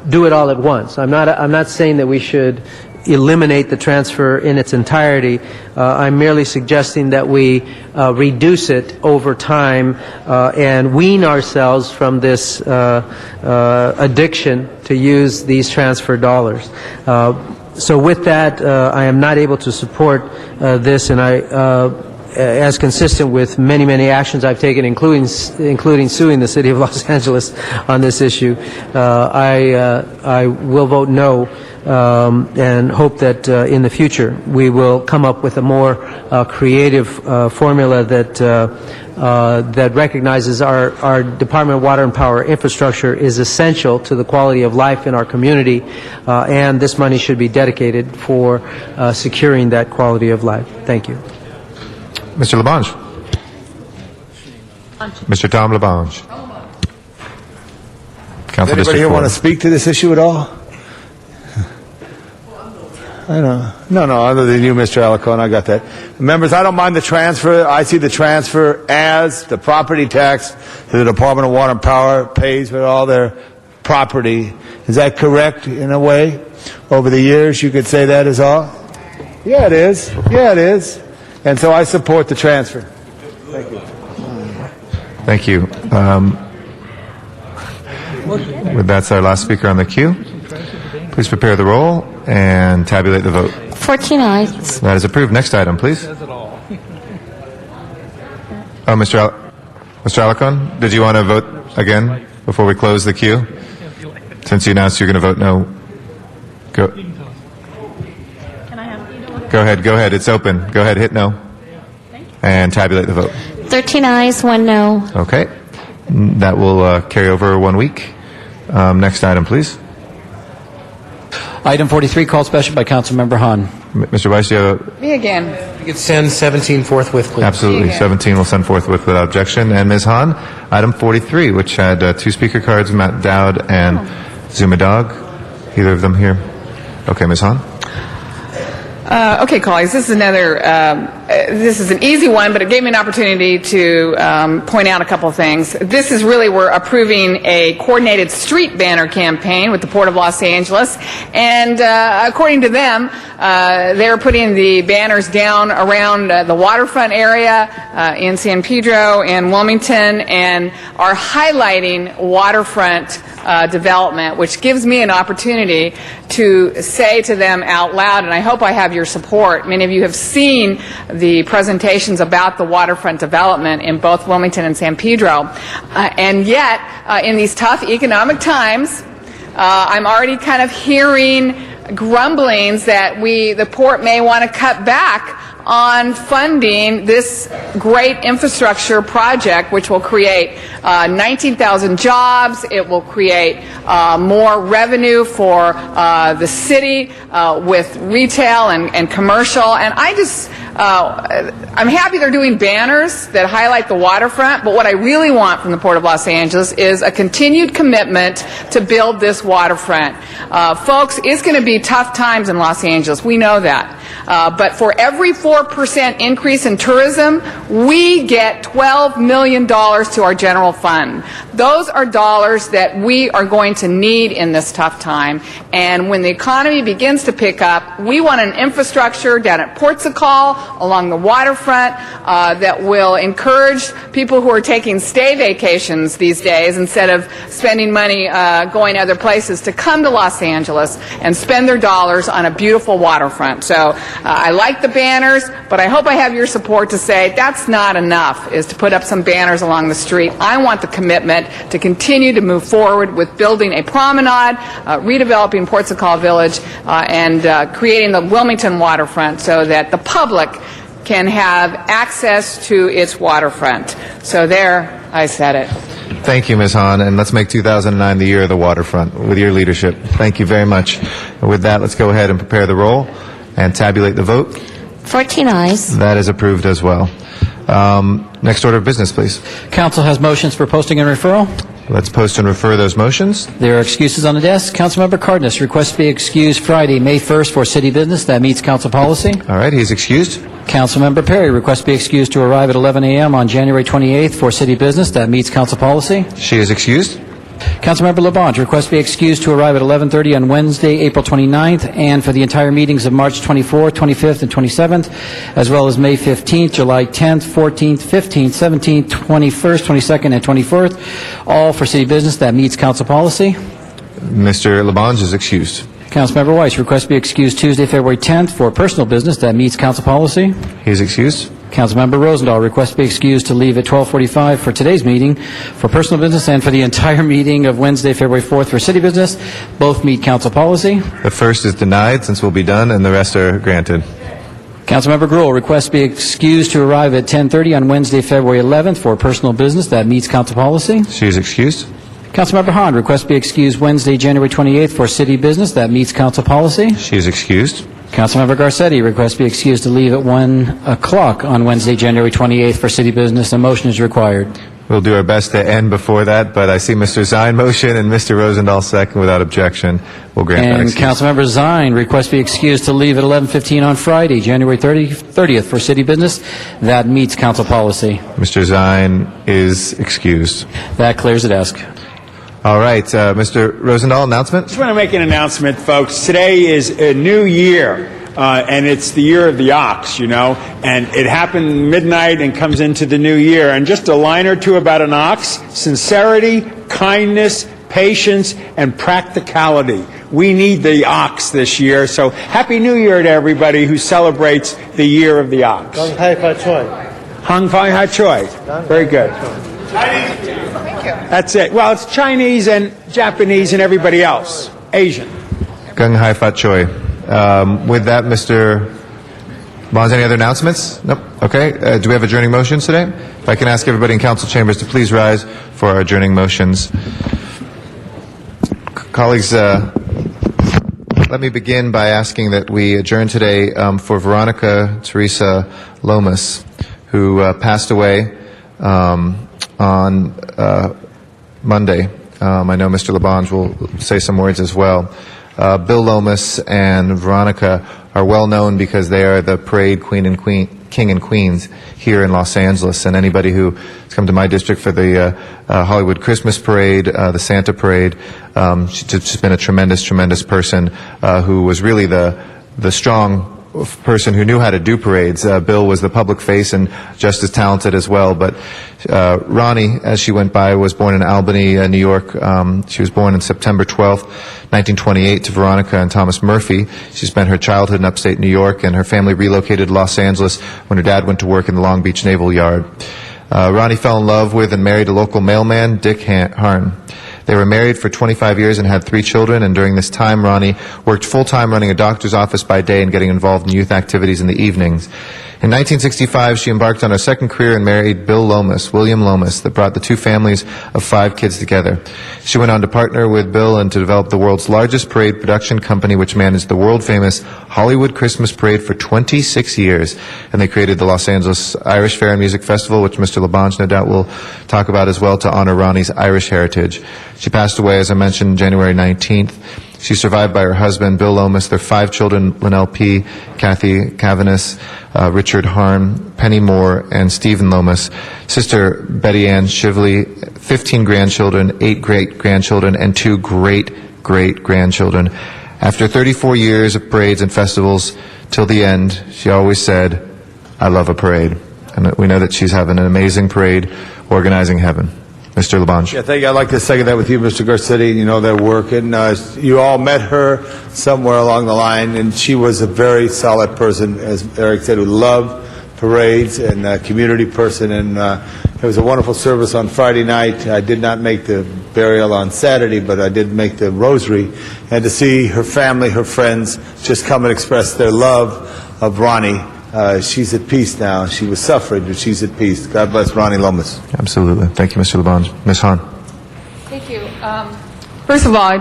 do it all at once. I'm not saying that we should eliminate the transfer in its entirety. I'm merely suggesting that we reduce it over time and wean ourselves from this addiction to use these transfer dollars. So with that, I am not able to support this, and as consistent with many actions I've taken, including suing the City of Los Angeles on this issue, I will vote no. And hope that in the future we will come up with a more creative formula that recognizes our Department of Water and Power infrastructure is essential to the quality of life in our community, and this money should be dedicated for securing that quality of life. Thank you. Mr. Labange. Mr. Tom Labange. Does anybody here want to speak to this issue at all? I don't know. No, other than you, Mr. Alarcon, I got that. Members, I don't mind the transfer. I see the transfer as the property tax that the Department of Water and Power pays for all their property. Is that correct in a way? Over the years, you could say that is all? Yeah, it is. Yeah, it is. And so I support the transfer. Thank you. Thank you. That's our last speaker on the queue. Please prepare the roll and tabulate the vote. 14 ayes. That is approved. Next item, please. Mr. Alarcon, did you want to vote again before we close the queue? Since you announced you're going to vote no. Go ahead. It's open. Go ahead, hit no. And tabulate the vote. 13 ayes, 1 no. Okay. That will carry over 1 week. Next item, please. Item 43, called special by Councilmember Hahn. Mr. Weiss, you have Me again. You could send 17 forthwith, please. Absolutely. 17 will send forthwith without objection. And Ms. Hahn, item 43, which had 2 speaker cards, Matt Dowd and Zuma Dog. Either of them here? Okay, Ms. Hahn. Okay, colleagues, this is this is an easy one, but it gave me an opportunity to point out a couple of things. This is really, we're approving a coordinated street banner campaign with the Port of Los Angeles, and according to them, they're putting the banners down around the waterfront area in San Pedro and Wilmington, and are highlighting waterfront development, which gives me an opportunity to say to them out loud, and I hope I have your support. Many of you have seen the presentations about the waterfront development in both Wilmington and San Pedro. And yet, in these tough economic times, I'm already kind of hearing grumblings that the port may want to cut back on funding this great infrastructure project, which will create 19,000 jobs. It will create more revenue for the city with retail and commercial. And I'm happy they're doing banners that highlight the waterfront, but what I really want from the Port of Los Angeles is a continued commitment to build this waterfront. Folks, it's going to be tough times in Los Angeles. We know that. But for every 4% increase in tourism, we get $12 million to our general fund. Those are dollars that we are going to need in this tough time. And when the economy begins to pick up, we want an infrastructure down at Port Sakal, along the waterfront, that will encourage people who are taking stay vacations these days instead of spending money going other places to come to Los Angeles and spend their dollars on a beautiful waterfront. So I like the banners, but I hope I have your support to say that's not enough, is to put up some banners along the street. I want the commitment to continue to move forward with building a promenade, redeveloping Port Sakal Village, and creating the Wilmington waterfront so that the public can have access to its waterfront. So there, I said it. Thank you, Ms. Hahn, and let's make 2009 the year of the waterfront with your leadership. Thank you very much. And with that, let's go ahead and prepare the roll and tabulate the vote. 14 ayes. That is approved as well. Next order of business, please. Council has motions for posting and referral. Let's post and refer those motions. There are excuses on the desk. Councilmember Cardenas requests to be excused Friday, May 1st for city business. That meets council policy. All right, he's excused. Councilmember Perry requests to be excused to arrive at 11 a.m. on January 28th for city business. That meets council policy. She is excused. Councilmember Labange requests to be excused to arrive at 11:30 on Wednesday, April 29th, and for the entire meetings of March 24th, 25th, and 27th, as well as May 15th, July 10th, 14th, 15th, 17th, 21st, 22nd, and 24th, all for city business. That meets council policy. Mr. Labange is excused. Councilmember Weiss requests to be excused Tuesday, February 10th for personal business. That meets council policy. He is excused. Councilmember Rosendahl requests to be excused to leave at 12:45 for today's meeting for personal business and for the entire meeting of Wednesday, February 4th for city business. Both meet council policy. The first is denied since we'll be done, and the rest are granted. Councilmember Gruhl requests to be excused to arrive at 10:30 on Wednesday, February 11th for personal business. That meets council policy. She is excused. Councilmember Hahn requests to be excused Wednesday, January 28th for city business. That meets council policy. She is excused. Councilmember Garcetti requests to be excused to leave at 1 o'clock on Wednesday, January 28th for city business. A motion is required. We'll do our best to end before that, but I see Mr. Zine motion and Mr. Rosendahl second without objection. We'll grant that And excuse. Councilmember Zine requests to be excused to leave at 11:15 on Friday, January 30th for city business. That meets council policy. Mr. Zine is excused. That clears the desk. All right, Mr. Rosendahl, announcement? Just want to make an announcement, folks. Today is a new year, and it's the year of the ox, you know, and it happened midnight and comes into the new year. And just a line or two about an ox: sincerity, kindness, patience, and practicality. We need the ox this year, so Happy New Year to everybody who celebrates the year of the ox. Gong Hai Fa Choi. Hung Fai Ha Choi. Very good. That's it. Well, it's Chinese and Japanese and everybody else. Asian. Gung Hai Fat Choi. With that, Mr. Bonds, any other announcements? Nope. Okay. Do we have adjourning motions today? If I can ask everybody in council chambers to please rise for our adjourning motions. Colleagues, let me begin by asking that we adjourn today for Veronica Teresa Lomas, who passed away on Monday. I know Mr. Labange will say some words as well. Bill Lomas and Veronica are well known because they are the parade king and queens here in Los Angeles. And anybody who has come to my district for the Hollywood Christmas Parade, the Santa Parade, she's just been a tremendous person who was really the strong person who knew how to do parades. Bill was the public face and just as talented as well. But Ronnie, as she went by, was born in Albany, New York. She was born on September 12th, 1928, to Veronica and Thomas Murphy. She spent her childhood in upstate New York, and her family relocated to Los Angeles when her dad went to work in the Long Beach Naval Yard. Ronnie fell in love with and married a local mailman, Dick Harn. They were married for 25 years and had 3 children, and during this time, Ronnie worked full-time running a doctor's office by day and getting involved in youth activities in the evenings. In 1965, she embarked on her second career and married Bill Lomas, William Lomas, that brought the two families of 5 kids together. She went on to partner with Bill and to develop the world's largest parade production company, which managed the world-famous Hollywood Christmas Parade for 26 years. And they created the Los Angeles Irish Fair and Music Festival, which Mr. Labange no doubt will talk about as well, to honor Ronnie's Irish heritage. She passed away, as I mentioned, January 19th. She's survived by her husband, Bill Lomas, their 5 children, Linnell P., Kathy Cavanis, Richard Harn, Penny Moore, and Stephen Lomas, sister Betty Ann Shively, 15 grandchildren, 8 great-grandchildren, and 2 great-great-grandchildren. After 34 years of parades and festivals, till the end, she always said, "I love a parade." And we know that she's having an amazing parade organizing heaven. Mr. Labange. Yeah, thank you. I'd like to second that with you, Mr. Garcetti. You know that work, and you all met her somewhere along the line, and she was a very solid person, as Eric said, who loved parades and a community person. And it was a wonderful service on Friday night. I did not make the burial on Saturday, but I did make the rosary. And to see her family, her friends, just come and express their love of Ronnie. She's at peace now. She was suffering, but she's at peace. God bless Ronnie Lomas. Absolutely. Thank you, Mr. Labange. Ms. Hahn. Thank you. First of all,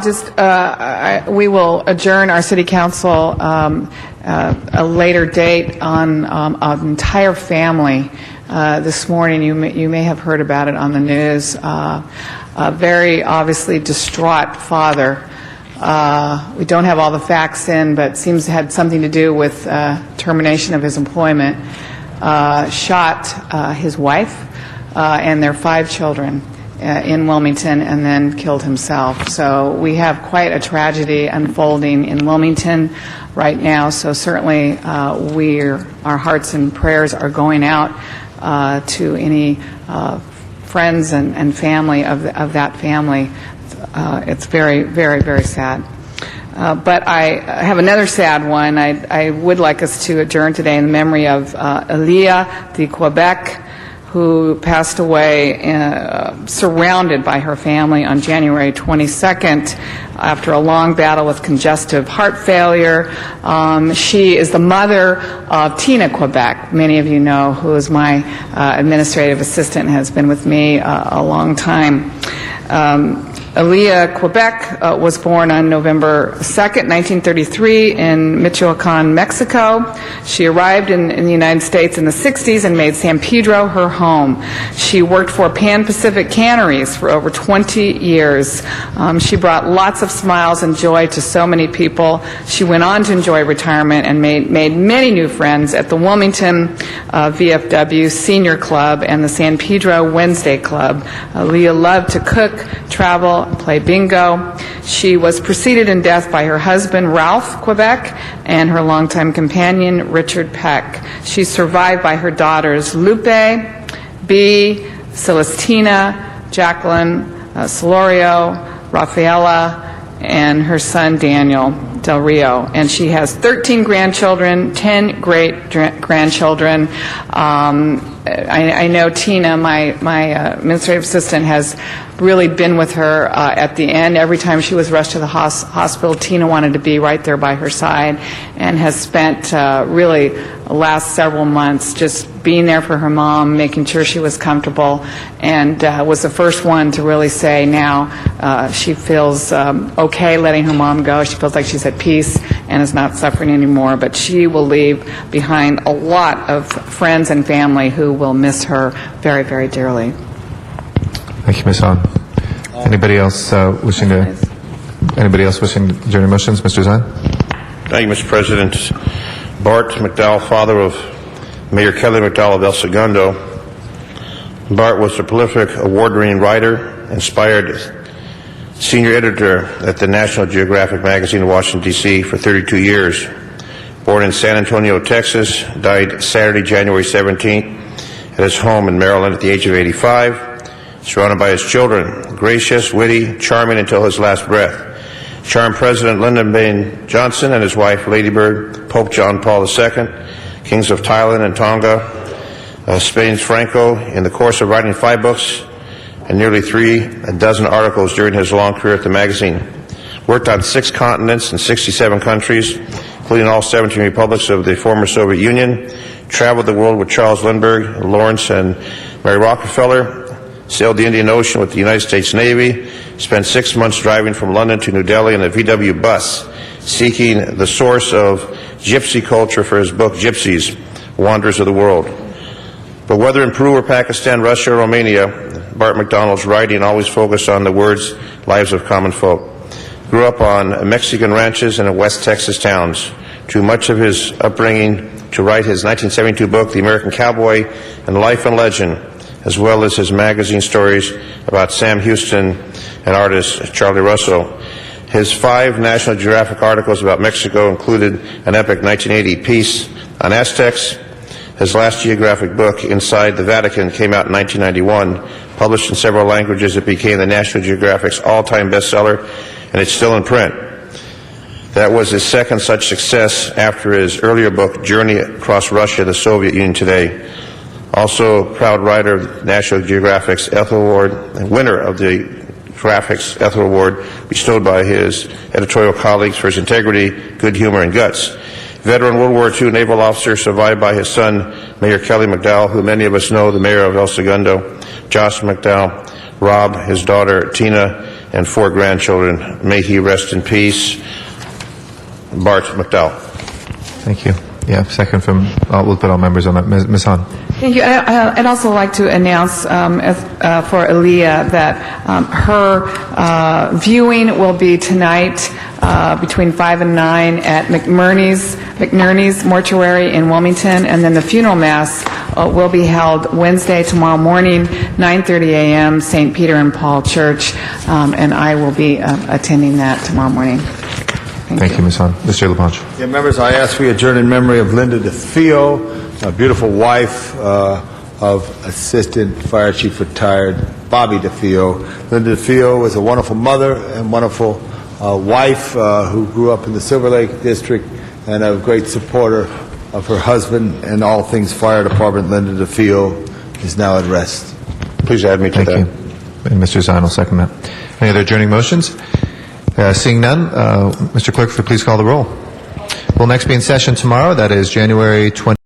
we will adjourn our city council a later date on an entire family. This morning, you may have heard about it on the news. A very obviously distraught father. We don't have all the facts in, but it seems it had something to do with termination of his employment. Shot his wife and their 5 children in Wilmington, and then killed himself. So we have quite a tragedy unfolding in Wilmington right now. So certainly our hearts and prayers are going out to any friends and family of that family. It's very, very, very sad. But I have another sad one. I would like us to adjourn today in memory of Elia de Quebec, who passed away surrounded by her family on January 22nd after a long battle with congestive heart failure. She is the mother of Tina Quebec, many of you know, who is my administrative assistant and has been with me a long time. Elia Quebec was born on November 2nd, 1933 in Michoacan, Mexico. She arrived in the United States in the 60s and made San Pedro her home. She worked for Pan Pacific Canneries for over 20 years. She brought lots of smiles and joy to so many people. She went on to enjoy retirement and made many new friends at the Wilmington VFW Senior Club and the San Pedro Wednesday Club. Elia loved to cook, travel, play bingo. She was preceded in death by her husband, Ralph Quebec, and her longtime companion, Richard Peck. She's survived by her daughters, Lupe, Bea, Celestina, Jacqueline, Celorio, Rafaela, and her son, Daniel Del Rio. And she has 13 grandchildren, 10 great-grandchildren. I know Tina, my administrative assistant, has really been with her at the end. Every time she was rushed to the hospital, Tina wanted to be right there by her side, and has spent really the last several months just being there for her mom, making sure she was comfortable, and was the first one to really say now she feels okay letting her mom go. She feels like she's at peace and is not suffering anymore, but she will leave behind a lot of friends and family who will miss her very, very dearly. Thank you, Ms. Hahn. Anybody else wishing to join motions? Mr. Zine? Thank you, Mr. President. Bart McDowell, father of Mayor Kelly McDowell of El Segundo. Bart was a prolific award-winning writer, inspired senior editor at the National Geographic magazine in Washington, D.C. for 32 years. Born in San Antonio, Texas, died Saturday, January 17th at his home in Maryland at the age of 85, surrounded by his children, gracious, witty, charming until his last breath. Charmed President Lyndon Baines Johnson and his wife, Lady Bird, Pope John Paul II, kings of Thailand and Tonga, Spain's Franco. In the course of writing 5 books, and nearly 36 articles during his long career at the magazine. Worked on 6 continents and 67 countries, including all 17 republics of the former Soviet Union. Traveled the world with Charles Lindbergh, Lawrence, and Mary Rockefeller. Sailed the Indian Ocean with the United States Navy. Spent 6 months driving from London to New Delhi in a VW bus, seeking the source of gypsy culture for his book, Gypsies, Wanderers of the World. But whether in Peru or Pakistan, Russia or Romania, Bart McDonald's writing always focused on the words, lives of common folk. Grew up on Mexican ranches and in West Texas towns. Drew much of his upbringing to write his 1972 book, The American Cowboy and Life and Legend, as well as his magazine stories about Sam Houston and artist Charlie Russell. His 5 National Geographic articles about Mexico included an epic 1980 piece on Aztecs. His last geographic book, Inside the Vatican, came out in 1991. Published in several languages, it became the National Geographic's all-time bestseller, and it's still in print. That was his second such success after his earlier book, Journey Across Russia, the Soviet Union Today. Also proud writer of National Geographic's Ethel Award and winner of the Graphics Ethel Award bestowed by his editorial colleagues for his integrity, good humor, and guts. Veteran World War II naval officer, survived by his son, Mayor Kelly McDowell, who many of us know, the mayor of El Segundo, Josh McDowell, Rob, his daughter Tina, and 4 grandchildren. May he rest in peace. Bart McDowell. Thank you. Yeah, second from, we'll put all members on that. Ms. Hahn. Thank you. I'd also like to announce for Aaliyah that her viewing will be tonight between 5 and 9 at McNerney's Mortuary in Wilmington, and then the funeral mass will be held Wednesday, tomorrow morning, 9:30 a.m., St. Peter and Paul Church, and I will be attending that tomorrow morning. Thank you, Ms. Hahn. Mr. LaPonche. Yeah, members, I ask we adjourn in memory of Linda DeFeo, a beautiful wife of Assistant Fire Chief retired Bobby DeFeo. Linda DeFeo was a wonderful mother and wonderful wife who grew up in the Silver Lake District and a great supporter of her husband and all things fire department. Linda DeFeo is now at rest. Please add me to that. Thank you. And Mr. Zine will second that. Any other adjourning motions? Seeing none, Mr. Clerk, if you please call the roll. We'll next be in session tomorrow. That is January 20.